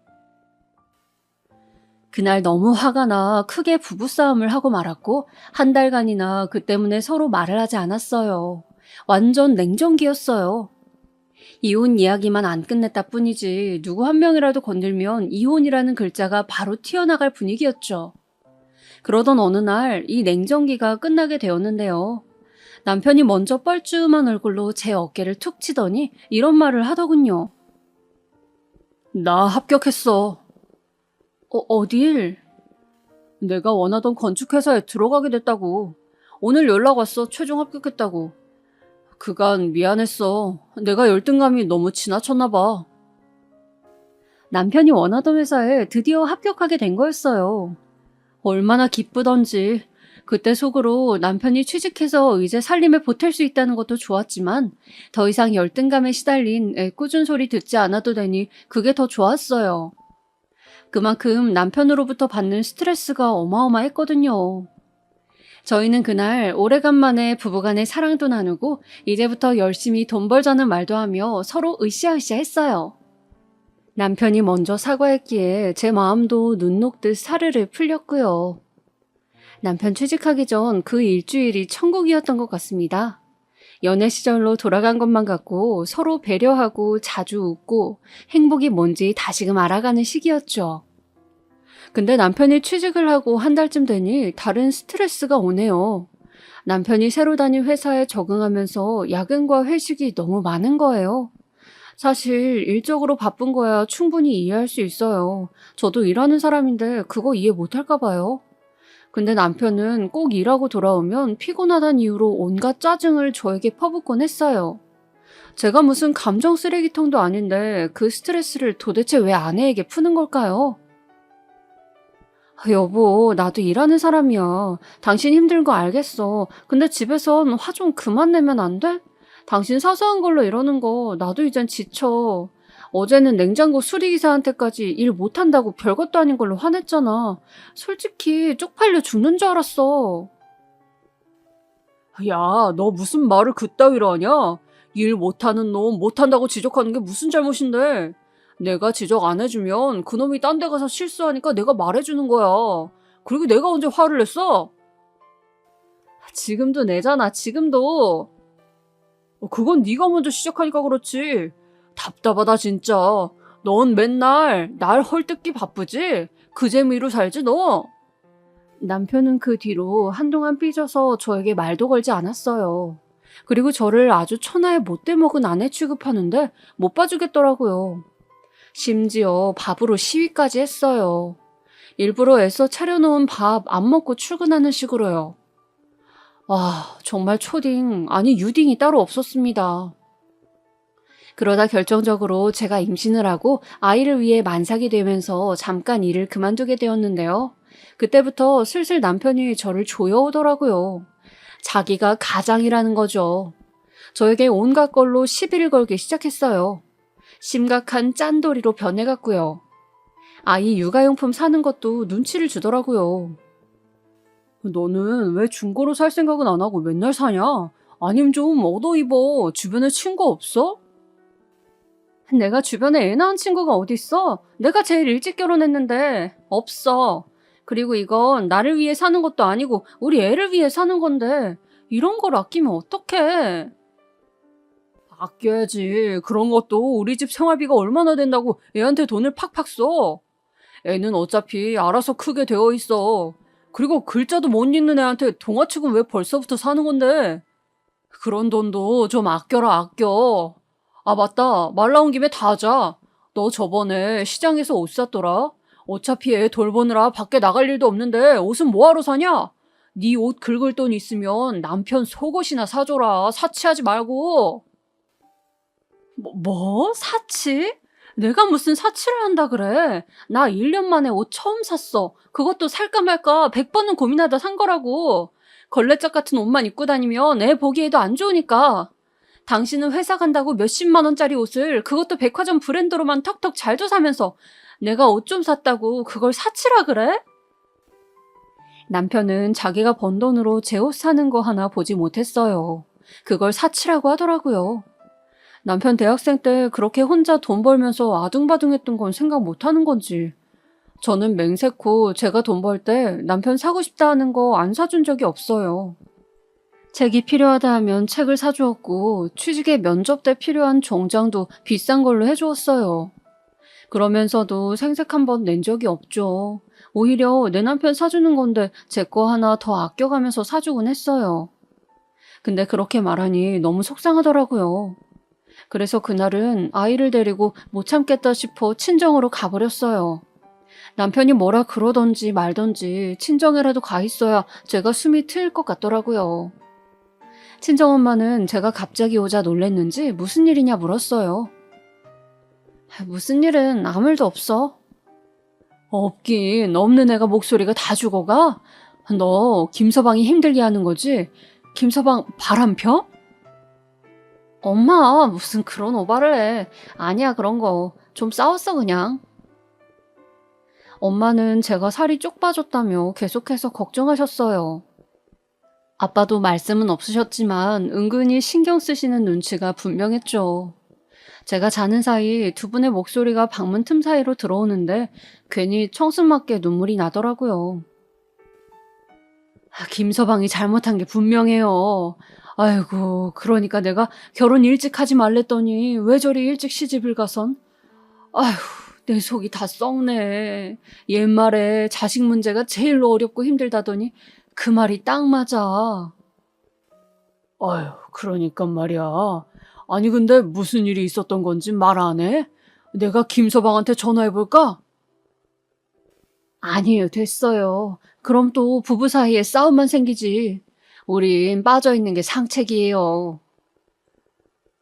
그날 너무 화가 나 크게 부부싸움을 하고 말았고 한 달간이나 그 때문에 서로 말을 하지 않았어요. 완전 냉전기였어요. 이혼 이야기만 안 끝냈다 뿐이지 누구 한 명이라도 건들면 이혼이라는 글자가 바로 튀어나갈 분위기였죠. 그러던 어느 날 이 냉전기가 끝나게 되었는데요. 남편이 먼저 뻘쭘한 얼굴로 제 어깨를 툭 치더니 이런 말을 하더군요. 나 합격했어. 어딜? 내가 원하던 건축회사에 들어가게 됐다고. 오늘 연락 왔어. 최종 합격했다고. 그간 미안했어. 내가 열등감이 너무 지나쳤나 봐. 남편이 원하던 회사에 드디어 합격하게 된 거였어요. 얼마나 기쁘던지. 그때 속으로 남편이 취직해서 이제 살림에 보탤 수 있다는 것도 좋았지만 더 이상 열등감에 시달린 애꿎은 소리 듣지 않아도 되니 그게 더 좋았어요. 그만큼 남편으로부터 받는 스트레스가 어마어마했거든요. 저희는 그날 오래간만에 부부간의 사랑도 나누고 이제부터 열심히 돈 벌자는 말도 하며 서로 으쌰으쌰 했어요. 남편이 먼저 사과했기에 제 마음도 눈 녹듯 사르르 풀렸고요. 남편 취직하기 전 그 일주일이 천국이었던 것 같습니다. 연애 시절로 돌아간 것만 같고 서로 배려하고 자주 웃고 행복이 뭔지 다시금 알아가는 시기였죠. 근데 남편이 취직을 하고 한 달쯤 되니 다른 스트레스가 오네요. 남편이 새로 다닌 회사에 적응하면서 야근과 회식이 너무 많은 거예요. 사실 일적으로 바쁜 거야 충분히 이해할 수 있어요. 저도 일하는 사람인데 그거 이해 못할까 봐요. 근데 남편은 꼭 일하고 돌아오면 피곤하다는 이유로 온갖 짜증을 저에게 퍼붓곤 했어요. 제가 무슨 감정 쓰레기통도 아닌데 그 스트레스를 도대체 왜 아내에게 푸는 걸까요? 여보, 나도 일하는 사람이야. 당신 힘든 거 알겠어. 근데 집에선 화 좀 그만 내면 안 돼? 당신 사소한 걸로 이러는 거 나도 이젠 지쳐. 어제는 냉장고 수리기사한테까지 일 못한다고 별것도 아닌 걸로 화냈잖아. 솔직히 쪽팔려 죽는 줄 알았어. 야, 너 무슨 말을 그따위로 하냐? 일 못하는 놈 못한다고 지적하는 게 무슨 잘못인데. 내가 지적 안 해주면 그놈이 딴 데 가서 실수하니까 내가 말해주는 거야. 그리고 내가 언제 화를 냈어? 지금도 내잖아, 지금도. 그건 네가 먼저 시작하니까 그렇지. 답답하다 진짜. 넌 맨날 날 헐뜯기 바쁘지? 그 재미로 살지 너? 남편은 그 뒤로 한동안 삐져서 저에게 말도 걸지 않았어요. 그리고 저를 아주 천하의 못돼먹은 아내 취급하는데 못 봐주겠더라고요. 심지어 밥으로 시위까지 했어요. 일부러 애써 차려놓은 밥 안 먹고 출근하는 식으로요. 정말 초딩, 아니 유딩이 따로 없었습니다. 그러다 결정적으로 제가 임신을 하고 아이를 위해 만삭이 되면서 잠깐 일을 그만두게 되었는데요. 그때부터 슬슬 남편이 저를 조여오더라고요. 자기가 가장이라는 거죠. 저에게 온갖 걸로 시비를 걸기 시작했어요. 심각한 짠돌이로 변해갔고요. 아이 육아용품 사는 것도 눈치를 주더라고요. 너는 왜 중고로 살 생각은 안 하고 맨날 사냐? 아님 좀 얻어 입어. 주변에 친구 없어? 내가 주변에 애 낳은 친구가 어딨어? 내가 제일 일찍 결혼했는데. 없어. 그리고 이건 나를 위해 사는 것도 아니고 우리 애를 위해 사는 건데 이런 걸 아끼면 어떡해? 아껴야지. 그런 것도 우리 집 생활비가 얼마나 된다고 애한테 돈을 팍팍 써. 애는 어차피 알아서 크게 되어 있어. 그리고 글자도 못 읽는 애한테 동화책은 왜 벌써부터 사는 건데? 그런 돈도 좀 아껴라, 아껴. 아, 맞다. 말 나온 김에 다 하자. 너 저번에 시장에서 옷 샀더라? 어차피 애 돌보느라 밖에 나갈 일도 없는데 옷은 뭐하러 사냐? 네 옷 긁을 돈 있으면 남편 속옷이나 사줘라. 사치하지 말고. 뭐? 사치? 내가 무슨 사치를 한다 그래? 나 1년 만에 옷 처음 샀어. 그것도 살까 말까 100번은 고민하다 산 거라고. 걸레짝 같은 옷만 입고 다니면 애 보기에도 안 좋으니까. 당신은 회사 간다고 몇십만 원짜리 옷을 그것도 백화점 브랜드로만 턱턱 잘도 사면서 내가 옷 좀 샀다고 그걸 사치라 그래? 남편은 자기가 번 돈으로 제 옷 사는 거 하나 보지 못했어요. 그걸 사치라고 하더라고요. 남편 대학생 때 그렇게 혼자 돈 벌면서 아둥바둥했던 건 생각 못하는 건지. 저는 맹세코 제가 돈 벌 때 남편 사고 싶다 하는 거 안 사준 적이 없어요. 책이 필요하다 하면 책을 사주었고 취직에 면접 때 필요한 정장도 비싼 걸로 해주었어요. 그러면서도 생색 한 번 낸 적이 없죠. 오히려 내 남편 사주는 건데 제 거 하나 더 아껴가면서 사주곤 했어요. 근데 그렇게 말하니 너무 속상하더라고요. 그래서 그날은 아이를 데리고 못 참겠다 싶어 친정으로 가버렸어요. 남편이 뭐라 그러던지 말던지 친정에라도 가 있어야 제가 숨이 트일 것 같더라고요. 친정엄마는 제가 갑자기 오자 놀랬는지 무슨 일이냐 물었어요. 무슨 일은 아무 일도 없어. 없긴 없는 애가 목소리가 다 죽어가? 너 김서방이 힘들게 하는 거지? 김서방 바람 펴? 엄마 무슨 그런 오바를 해. 아니야 그런 거. 좀 싸웠어 그냥. 엄마는 제가 살이 쪽 빠졌다며 계속해서 걱정하셨어요. 아빠도 말씀은 없으셨지만 은근히 신경 쓰시는 눈치가 분명했죠. 제가 자는 사이 두 분의 목소리가 방문 틈 사이로 들어오는데 괜히 청승맞게 눈물이 나더라고요. 김서방이 잘못한 게 분명해요. 아이고, 그러니까 내가 결혼 일찍 하지 말랬더니 왜 저리 일찍 시집을 가선? 아휴, 내 속이 다 썩네. 옛말에 자식 문제가 제일로 어렵고 힘들다더니 그 말이 딱 맞아. 아휴, 그러니까 말이야. 아니 근데 무슨 일이 있었던 건지 말 안 해? 내가 김서방한테 전화해볼까? 아니에요, 됐어요. 그럼 또 부부 사이에 싸움만 생기지. 우린 빠져있는 게 상책이에요.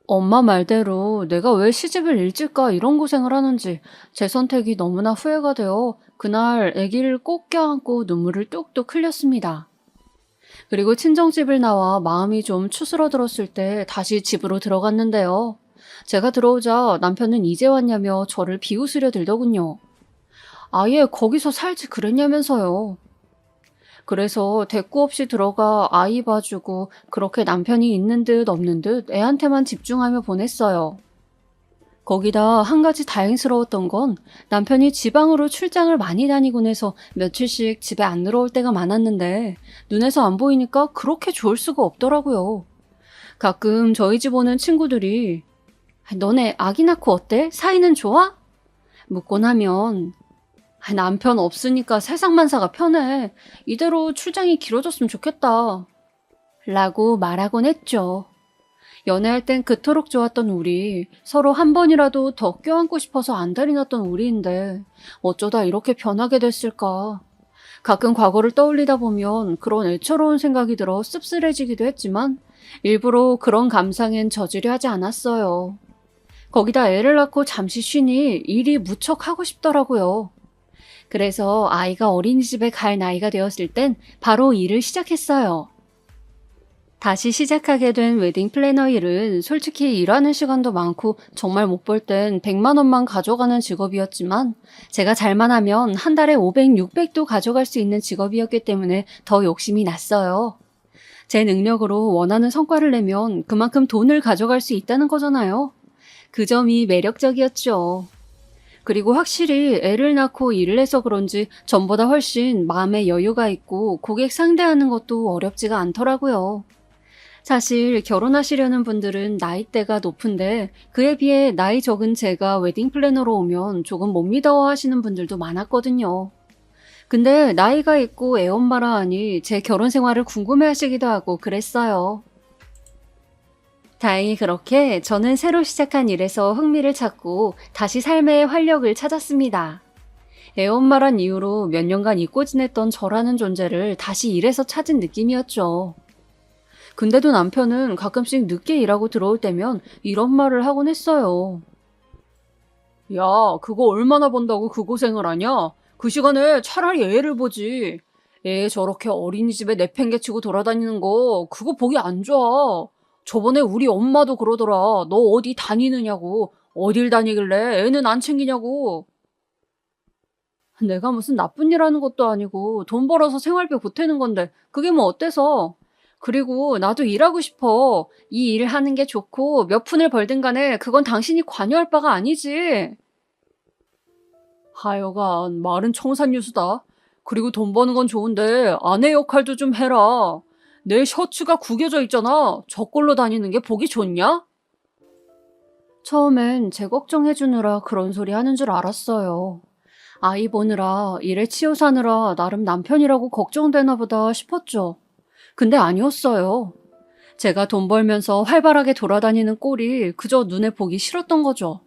엄마 말대로 내가 왜 시집을 일찍 가 이런 고생을 하는지 제 선택이 너무나 후회가 되어 그날 아기를 꼭 껴안고 눈물을 뚝뚝 흘렸습니다. 그리고 친정집을 나와 마음이 좀 추스러들었을 때 다시 집으로 들어갔는데요. 제가 들어오자 남편은 이제 왔냐며 저를 비웃으려 들더군요. 아예 거기서 살지 그랬냐면서요. 그래서 대꾸 없이 들어가 아이 봐주고 그렇게 남편이 있는 듯 없는 듯 애한테만 집중하며 보냈어요. 거기다 한 가지 다행스러웠던 건 남편이 지방으로 출장을 많이 다니곤 해서 며칠씩 집에 안 들어올 때가 많았는데 눈에서 안 보이니까 그렇게 좋을 수가 없더라고요. 가끔 저희 집 오는 친구들이 너네 아기 낳고 어때? 사이는 좋아? 묻곤 하면 남편 없으니까 세상만사가 편해. 이대로 출장이 길어졌으면 좋겠다. 라고 말하곤 했죠. 연애할 땐 그토록 좋았던 우리, 서로 한 번이라도 더 껴안고 싶어서 안달이 났던 우리인데 어쩌다 이렇게 변하게 됐을까. 가끔 과거를 떠올리다 보면 그런 애처로운 생각이 들어 씁쓸해지기도 했지만 일부러 그런 감상엔 저지려 하지 않았어요. 거기다 애를 낳고 잠시 쉬니 일이 무척 하고 싶더라고요. 그래서 아이가 어린이집에 갈 나이가 되었을 땐 바로 일을 시작했어요. 다시 시작하게 된 웨딩 플래너 일은 솔직히 일하는 시간도 많고 정말 못 벌 땐 100만 원만 가져가는 직업이었지만 제가 잘만 하면 한 달에 500, 600도 가져갈 수 있는 직업이었기 때문에 더 욕심이 났어요. 제 능력으로 원하는 성과를 내면 그만큼 돈을 가져갈 수 있다는 거잖아요. 그 점이 매력적이었죠. 그리고 확실히 애를 낳고 일을 해서 그런지 전보다 훨씬 마음에 여유가 있고 고객 상대하는 것도 어렵지가 않더라고요. 사실 결혼하시려는 분들은 나이대가 높은데 그에 비해 나이 적은 제가 웨딩 플래너로 오면 조금 못 믿어 하시는 분들도 많았거든요. 근데 나이가 있고 애엄마라 하니 제 결혼 생활을 궁금해 하시기도 하고 그랬어요. 다행히 그렇게 저는 새로 시작한 일에서 흥미를 찾고 다시 삶의 활력을 찾았습니다. 애엄마란 이유로 몇 년간 잊고 지냈던 저라는 존재를 다시 일에서 찾은 느낌이었죠. 근데도 남편은 가끔씩 늦게 일하고 들어올 때면 이런 말을 하곤 했어요. 야, 그거 얼마나 번다고 그 고생을 하냐? 그 시간에 차라리 애를 보지. 애 저렇게 어린이집에 내팽개치고 돌아다니는 거 그거 보기 안 좋아. 저번에 우리 엄마도 그러더라. 너 어디 다니느냐고. 어딜 다니길래 애는 안 챙기냐고. 내가 무슨 나쁜 일 하는 것도 아니고 돈 벌어서 생활비 보태는 건데 그게 뭐 어때서. 그리고 나도 일하고 싶어. 이 일 하는 게 좋고 몇 푼을 벌든 간에 그건 당신이 관여할 바가 아니지. 하여간 말은 청산유수다. 그리고 돈 버는 건 좋은데 아내 역할도 좀 해라. 내 셔츠가 구겨져 있잖아. 저꼴로 다니는 게 보기 좋냐? 처음엔 제 걱정해주느라 그런 소리 하는 줄 알았어요. 아이 보느라 일에 치여 사느라 나름 남편이라고 걱정되나 보다 싶었죠. 근데 아니었어요. 제가 돈 벌면서 활발하게 돌아다니는 꼴이 그저 눈에 보기 싫었던 거죠.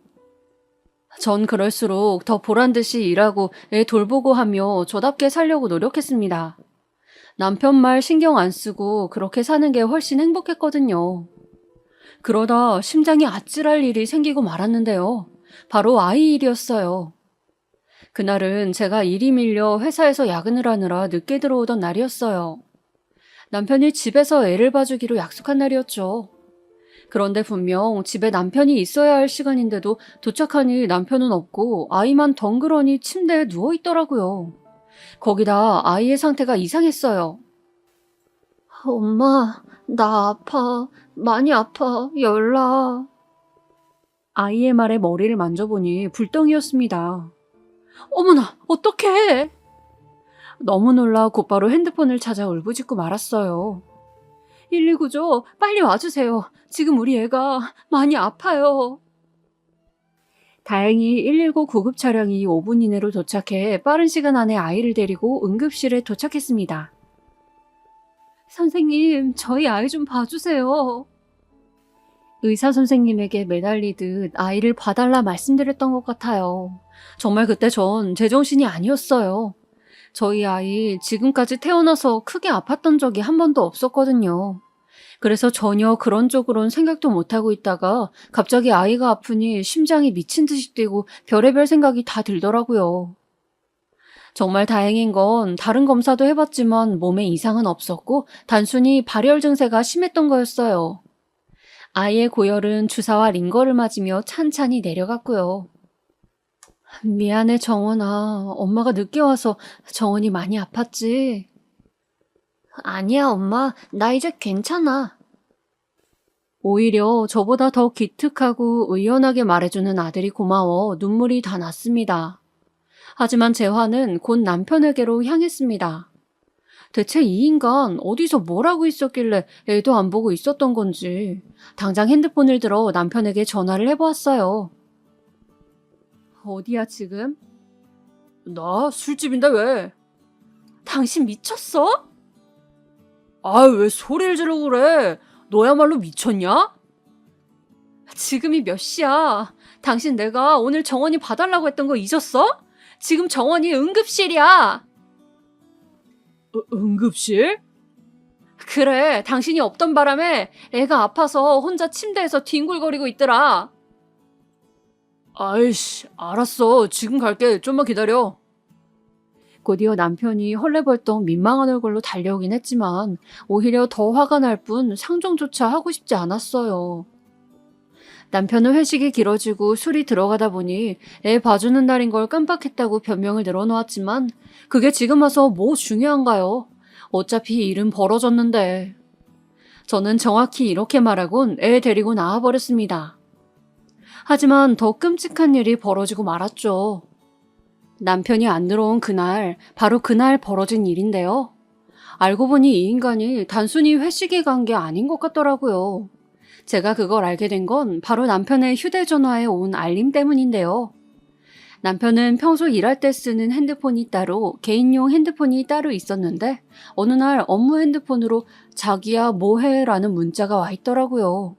전 그럴수록 더 보란듯이 일하고 애 돌보고 하며 저답게 살려고 노력했습니다. 남편 말 신경 안 쓰고 그렇게 사는 게 훨씬 행복했거든요. 그러다 심장이 아찔할 일이 생기고 말았는데요. 바로 아이 일이었어요. 그날은 제가 일이 밀려 회사에서 야근을 하느라 늦게 들어오던 날이었어요. 남편이 집에서 애를 봐주기로 약속한 날이었죠. 그런데 분명 집에 남편이 있어야 할 시간인데도 도착하니 남편은 없고 아이만 덩그러니 침대에 누워있더라고요. 거기다 아이의 상태가 이상했어요. 엄마, 나 아파. 많이 아파. 열나. 아이의 말에 머리를 만져보니 불덩이였습니다. 어머나, 어떡해! 너무 놀라 곧바로 핸드폰을 찾아 울부짖고 말았어요. 119죠? 빨리 와주세요. 지금 우리 애가 많이 아파요. 다행히 119 구급 차량이 5분 이내로 도착해 빠른 시간 안에 아이를 데리고 응급실에 도착했습니다. 선생님, 저희 아이 좀 봐주세요. 의사 선생님에게 매달리듯 아이를 봐달라 말씀드렸던 것 같아요. 정말 그때 전 제정신이 아니었어요. 저희 아이 지금까지 태어나서 크게 아팠던 적이 한 번도 없었거든요. 그래서 전혀 그런 쪽으론 생각도 못하고 있다가 갑자기 아이가 아프니 심장이 미친 듯이 뛰고 별의별 생각이 다 들더라고요. 정말 다행인 건 다른 검사도 해봤지만 몸에 이상은 없었고 단순히 발열 증세가 심했던 거였어요. 아이의 고열은 주사와 링거를 맞으며 찬찬히 내려갔고요. 미안해 정원아. 엄마가 늦게 와서 정원이 많이 아팠지? 아니야, 엄마. 나 이제 괜찮아. 오히려 저보다 더 기특하고 의연하게 말해주는 아들이 고마워 눈물이 다 났습니다. 하지만 제 화는 곧 남편에게로 향했습니다. 대체 이 인간 어디서 뭘 하고 있었길래 애도 안 보고 있었던 건지 당장 핸드폰을 들어 남편에게 전화를 해보았어요. 어디야 지금? 나 술집인데 왜? 당신 미쳤어? 아, 왜 소리를 지르고 그래? 너야말로 미쳤냐? 지금이 몇 시야? 당신 내가 오늘 정원이 봐달라고 했던 거 잊었어? 지금 정원이 응급실이야. 응급실? 그래, 당신이 없던 바람에 애가 아파서 혼자 침대에서 뒹굴거리고 있더라. 아이씨, 알았어. 지금 갈게. 좀만 기다려. 곧이어 남편이 헐레벌떡 민망한 얼굴로 달려오긴 했지만 오히려 더 화가 날 뿐 상종조차 하고 싶지 않았어요. 남편은 회식이 길어지고 술이 들어가다 보니 애 봐주는 날인 걸 깜빡했다고 변명을 늘어놓았지만 그게 지금 와서 뭐 중요한가요? 어차피 일은 벌어졌는데. 저는 정확히 이렇게 말하곤 애 데리고 나와버렸습니다. 하지만 더 끔찍한 일이 벌어지고 말았죠. 남편이 안 들어온 그날, 바로 그날 벌어진 일인데요. 알고 보니 이 인간이 단순히 회식에 간 게 아닌 것 같더라고요. 제가 그걸 알게 된 건 바로 남편의 휴대전화에 온 알림 때문인데요. 남편은 평소 일할 때 쓰는 핸드폰이 따로 개인용 핸드폰이 따로 있었는데 어느 날 업무 핸드폰으로 자기야 뭐해? 라는 문자가 와 있더라고요.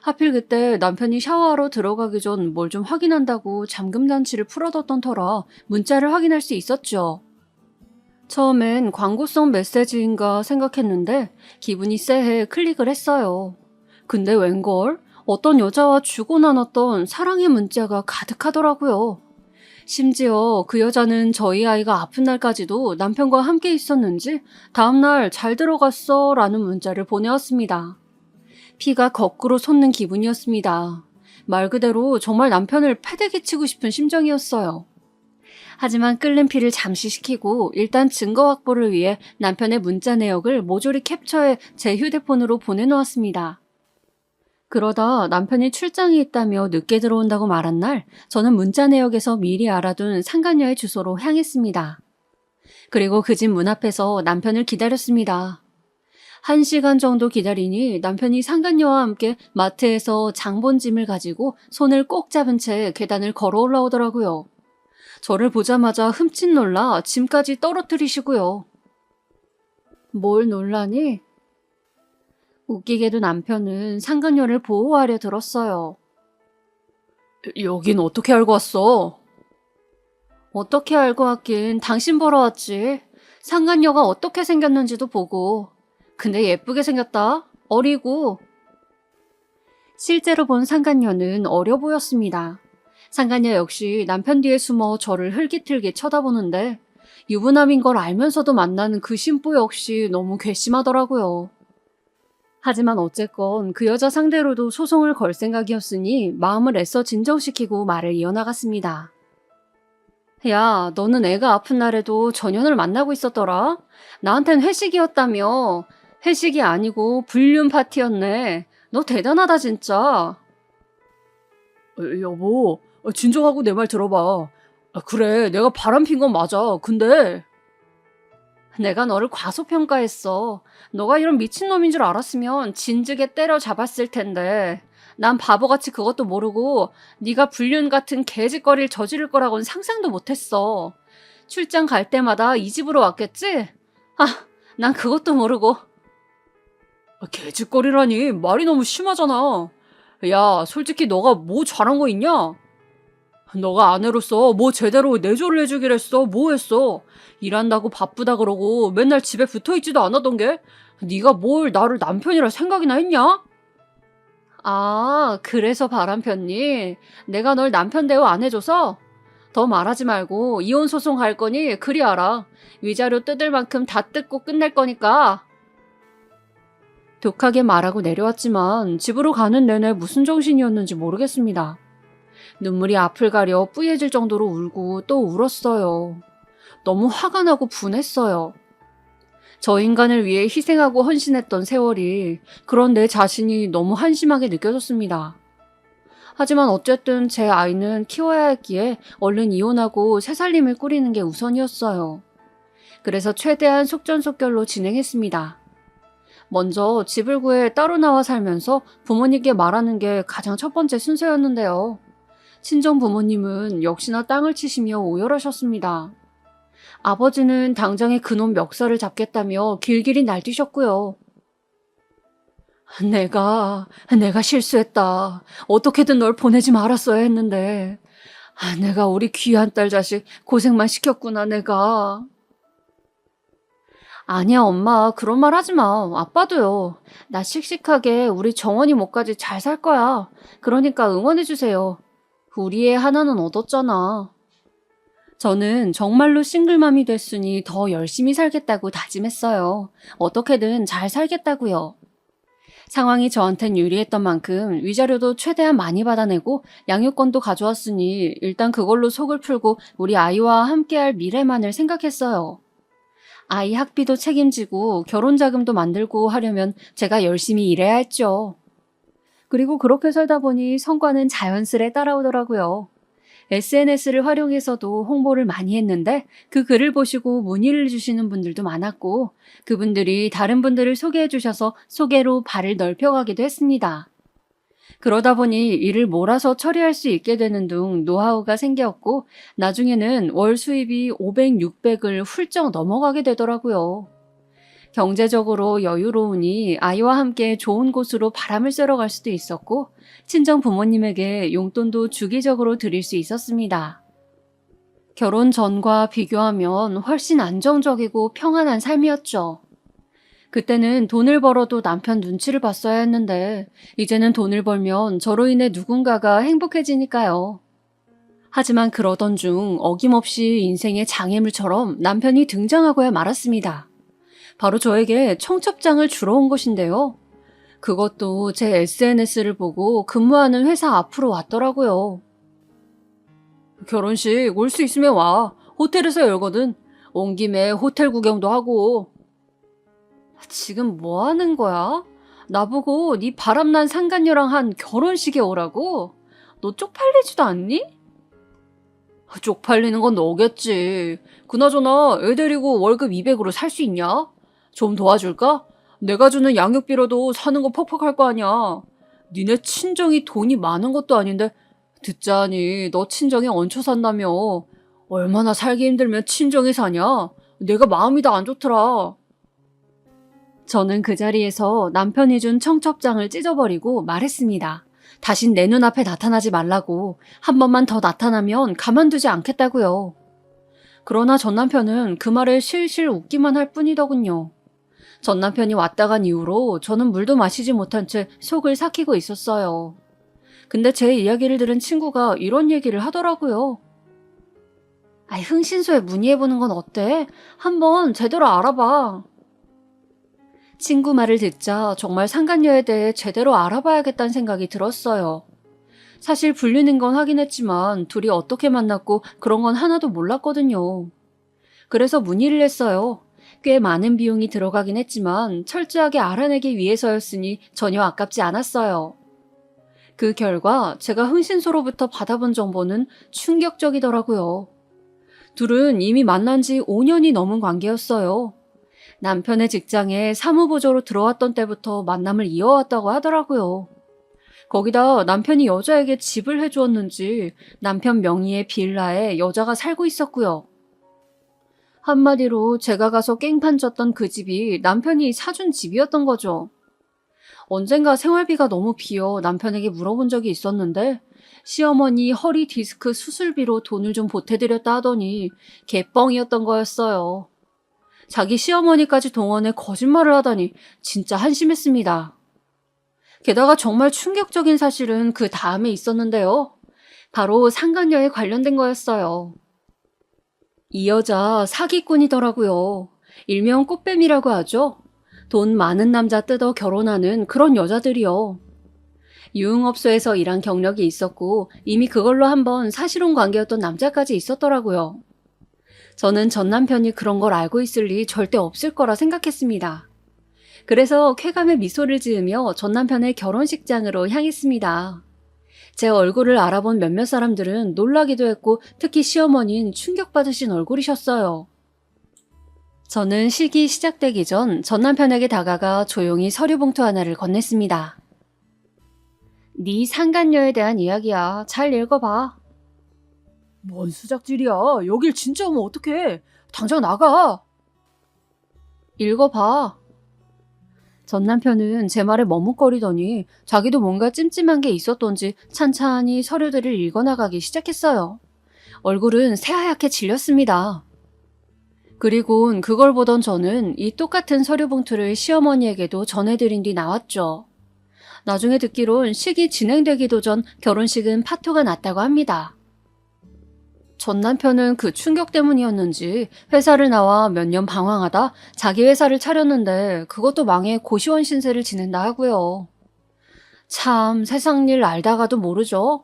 하필 그때 남편이 샤워하러 들어가기 전 뭘 좀 확인한다고 잠금 장치를 풀어뒀던 터라 문자를 확인할 수 있었죠. 처음엔 광고성 메시지인가 생각했는데 기분이 쎄해 클릭을 했어요. 근데 웬걸? 어떤 여자와 주고 나눴던 사랑의 문자가 가득하더라고요. 심지어 그 여자는 저희 아이가 아픈 날까지도 남편과 함께 있었는지 다음날 잘 들어갔어 라는 문자를 보내왔습니다. 피가 거꾸로 솟는 기분이었습니다. 말 그대로 정말 남편을 패대기 치고 싶은 심정이었어요. 하지만 끓는 피를 잠시 식히고 일단 증거 확보를 위해 남편의 문자 내역을 모조리 캡처해 제 휴대폰으로 보내놓았습니다. 그러다 남편이 출장이 있다며 늦게 들어온다고 말한 날 저는 문자 내역에서 미리 알아둔 상간녀의 주소로 향했습니다. 그리고 그 집 문 앞에서 남편을 기다렸습니다. 1시간 정도 기다리니 남편이 상간녀와 함께 마트에서 장본 짐을 가지고 손을 꼭 잡은 채 계단을 걸어 올라오더라고요. 저를 보자마자 흠칫 놀라 짐까지 떨어뜨리시고요. 뭘 놀라니? 웃기게도 남편은 상간녀를 보호하려 들었어요. 여긴 어떻게 알고 왔어? 어떻게 알고 왔긴 당신 보러 왔지. 상간녀가 어떻게 생겼는지도 보고. 근데 예쁘게 생겼다. 어리고. 실제로 본 상간녀는 어려 보였습니다. 상간녀 역시 남편 뒤에 숨어 저를 흘깃흘깃 쳐다보는데 유부남인 걸 알면서도 만나는 그 심보 역시 너무 괘씸하더라고요. 하지만 어쨌건 그 여자 상대로도 소송을 걸 생각이었으니 마음을 애써 진정시키고 말을 이어나갔습니다. 야, 너는 애가 아픈 날에도 전현을 만나고 있었더라? 나한텐 회식이었다며. 회식이 아니고 불륜 파티였네. 너 대단하다 진짜. 여보, 진정하고 내 말 들어봐. 그래, 내가 바람핀 건 맞아. 근데 내가 너를 과소평가했어. 너가 이런 미친놈인 줄 알았으면 진즉에 때려잡았을 텐데. 난 바보같이 그것도 모르고 네가 불륜 같은 개짓거리를 저지를 거라고는 상상도 못했어. 출장 갈 때마다 이 집으로 왔겠지? 아, 난 그것도 모르고. 개짓거리라니 말이 너무 심하잖아. 야, 솔직히 너가 뭐 잘한 거 있냐? 너가 아내로서 뭐 제대로 내조를 해주길 했어? 뭐 했어? 일한다고 바쁘다 그러고 맨날 집에 붙어있지도 않았던 게 네가 뭘 나를 남편이라 생각이나 했냐? 아, 그래서 바람 폈니? 내가 널 남편 대우 안 해줘서? 더 말하지 말고 이혼 소송 갈 거니 그리 알아. 위자료 뜯을 만큼 다 뜯고 끝낼 거니까. 독하게 말하고 내려왔지만 집으로 가는 내내 무슨 정신이었는지 모르겠습니다. 눈물이 앞을 가려 뿌얘질 정도로 울고 또 울었어요. 너무 화가 나고 분했어요. 저 인간을 위해 희생하고 헌신했던 세월이 그런 내 자신이 너무 한심하게 느껴졌습니다. 하지만 어쨌든 제 아이는 키워야 했기에 얼른 이혼하고 새살림을 꾸리는 게 우선이었어요. 그래서 최대한 속전속결로 진행했습니다. 먼저 집을 구해 따로 나와 살면서 부모님께 말하는 게 가장 첫 번째 순서였는데요. 친정 부모님은 역시나 땅을 치시며 오열하셨습니다. 아버지는 당장에 그놈 멱살을 잡겠다며 길길이 날뛰셨고요. 내가 실수했다. 어떻게든 널 보내지 말았어야 했는데. 내가 우리 귀한 딸 자식 고생만 시켰구나, 내가. 아니야, 엄마. 그런 말 하지 마. 아빠도요. 나 씩씩하게 우리 정원이 뭐까지 잘 살 거야. 그러니까 응원해주세요. 우리 애 하나는 얻었잖아. 저는 정말로 싱글맘이 됐으니 더 열심히 살겠다고 다짐했어요. 어떻게든 잘 살겠다고요. 상황이 저한텐 유리했던 만큼 위자료도 최대한 많이 받아내고 양육권도 가져왔으니 일단 그걸로 속을 풀고 우리 아이와 함께할 미래만을 생각했어요. 아이 학비도 책임지고 결혼 자금도 만들고 하려면 제가 열심히 일해야 했죠. 그리고 그렇게 살다 보니 성과는 자연스레 따라오더라고요. SNS를 활용해서도 홍보를 많이 했는데 그 글을 보시고 문의를 주시는 분들도 많았고 그분들이 다른 분들을 소개해 주셔서 소개로 발을 넓혀가기도 했습니다. 그러다 보니 일을 몰아서 처리할 수 있게 되는 등 노하우가 생겼고 나중에는 월 수입이 500, 600을 훌쩍 넘어가게 되더라고요. 경제적으로 여유로우니 아이와 함께 좋은 곳으로 바람을 쐬러 갈 수도 있었고 친정 부모님에게 용돈도 주기적으로 드릴 수 있었습니다. 결혼 전과 비교하면 훨씬 안정적이고 평안한 삶이었죠. 그때는 돈을 벌어도 남편 눈치를 봤어야 했는데 이제는 돈을 벌면 저로 인해 누군가가 행복해지니까요. 하지만 그러던 중 어김없이 인생의 장애물처럼 남편이 등장하고야 말았습니다. 바로 저에게 청첩장을 주러 온 것인데요. 그것도 제 SNS를 보고 근무하는 회사 앞으로 왔더라고요. 결혼식 올 수 있으면 와. 호텔에서 열거든. 온 김에 호텔 구경도 하고. 지금 뭐 하는 거야? 나보고 네 바람난 상간녀랑 한 결혼식에 오라고? 너 쪽팔리지도 않니? 쪽팔리는 건 너겠지. 그나저나 애 데리고 월급 200으로 살 수 있냐? 좀 도와줄까? 내가 주는 양육비로도 사는 거 퍽퍽할 거 아니야. 니네 친정이 돈이 많은 것도 아닌데 듣자니 너 친정에 얹혀 산다며. 얼마나 살기 힘들면 친정에 사냐? 내가 마음이 다 안 좋더라. 저는 그 자리에서 남편이 준 청첩장을 찢어버리고 말했습니다. 다신 내 눈앞에 나타나지 말라고. 한 번만 더 나타나면 가만두지 않겠다고요. 그러나 전 남편은 그 말에 실실 웃기만 할 뿐이더군요. 전 남편이 왔다 간 이후로 저는 물도 마시지 못한 채 속을 삭히고 있었어요. 근데 제 이야기를 들은 친구가 이런 얘기를 하더라고요. 아이, 흥신소에 문의해보는 건 어때? 한번 제대로 알아봐. 친구 말을 듣자 정말 상간녀에 대해 제대로 알아봐야겠다는 생각이 들었어요. 사실 불륜인 건 하긴 했지만 둘이 어떻게 만났고 그런 건 하나도 몰랐거든요. 그래서 문의를 했어요. 꽤 많은 비용이 들어가긴 했지만 철저하게 알아내기 위해서였으니 전혀 아깝지 않았어요. 그 결과 제가 흥신소로부터 받아본 정보는 충격적이더라고요. 둘은 이미 만난 지 5년이 넘은 관계였어요. 남편의 직장에 사무보조로 들어왔던 때부터 만남을 이어왔다고 하더라고요. 거기다 남편이 여자에게 집을 해주었는지 남편 명의의 빌라에 여자가 살고 있었고요. 한마디로 제가 가서 깽판 쳤던 그 집이 남편이 사준 집이었던 거죠. 언젠가 생활비가 너무 비어 남편에게 물어본 적이 있었는데 시어머니 허리 디스크 수술비로 돈을 좀 보태드렸다 하더니 개뻥이었던 거였어요. 자기 시어머니까지 동원해 거짓말을 하다니 진짜 한심했습니다. 게다가 정말 충격적인 사실은 그 다음에 있었는데요. 바로 상간녀에 관련된 거였어요. 이 여자 사기꾼이더라고요. 일명 꽃뱀이라고 하죠. 돈 많은 남자 뜯어 결혼하는 그런 여자들이요. 유흥업소에서 일한 경력이 있었고 이미 그걸로 한번 사실혼 관계였던 남자까지 있었더라고요. 저는 전 남편이 그런 걸 알고 있을 리 절대 없을 거라 생각했습니다. 그래서 쾌감의 미소를 지으며 전 남편의 결혼식장으로 향했습니다. 제 얼굴을 알아본 몇몇 사람들은 놀라기도 했고 특히 시어머니는 충격받으신 얼굴이셨어요. 저는 식이 시작되기 전 전 남편에게 다가가 조용히 서류 봉투 하나를 건넸습니다. 네 상간녀에 대한 이야기야. 잘 읽어봐. 뭔 수작질이야. 여길 진짜 오면 어떡해. 당장 나가. 읽어봐. 전 남편은 제 말에 머뭇거리더니 자기도 뭔가 찜찜한 게 있었던지 찬찬히 서류들을 읽어나가기 시작했어요. 얼굴은 새하얗게 질렸습니다. 그리곤 그걸 보던 저는 이 똑같은 서류 봉투를 시어머니에게도 전해드린 뒤 나왔죠. 나중에 듣기론 식이 진행되기도 전 결혼식은 파토가 났다고 합니다. 전 남편은 그 충격 때문이었는지 회사를 나와 몇 년 방황하다 자기 회사를 차렸는데 그것도 망해 고시원 신세를 지낸다 하고요. 참 세상 일 알다가도 모르죠.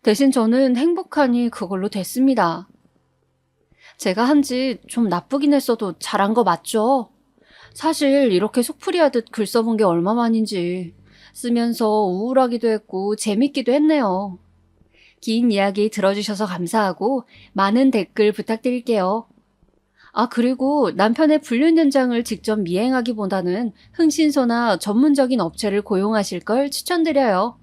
대신 저는 행복하니 그걸로 됐습니다. 제가 한 짓 좀 나쁘긴 했어도 잘한 거 맞죠? 사실 이렇게 속풀이하듯 글 써본 게 얼마만인지 쓰면서 우울하기도 했고 재밌기도 했네요. 긴 이야기 들어주셔서 감사하고 많은 댓글 부탁드릴게요. 아, 그리고 남편의 불륜 현장을 직접 미행하기보다는 흥신소나 전문적인 업체를 고용하실 걸 추천드려요.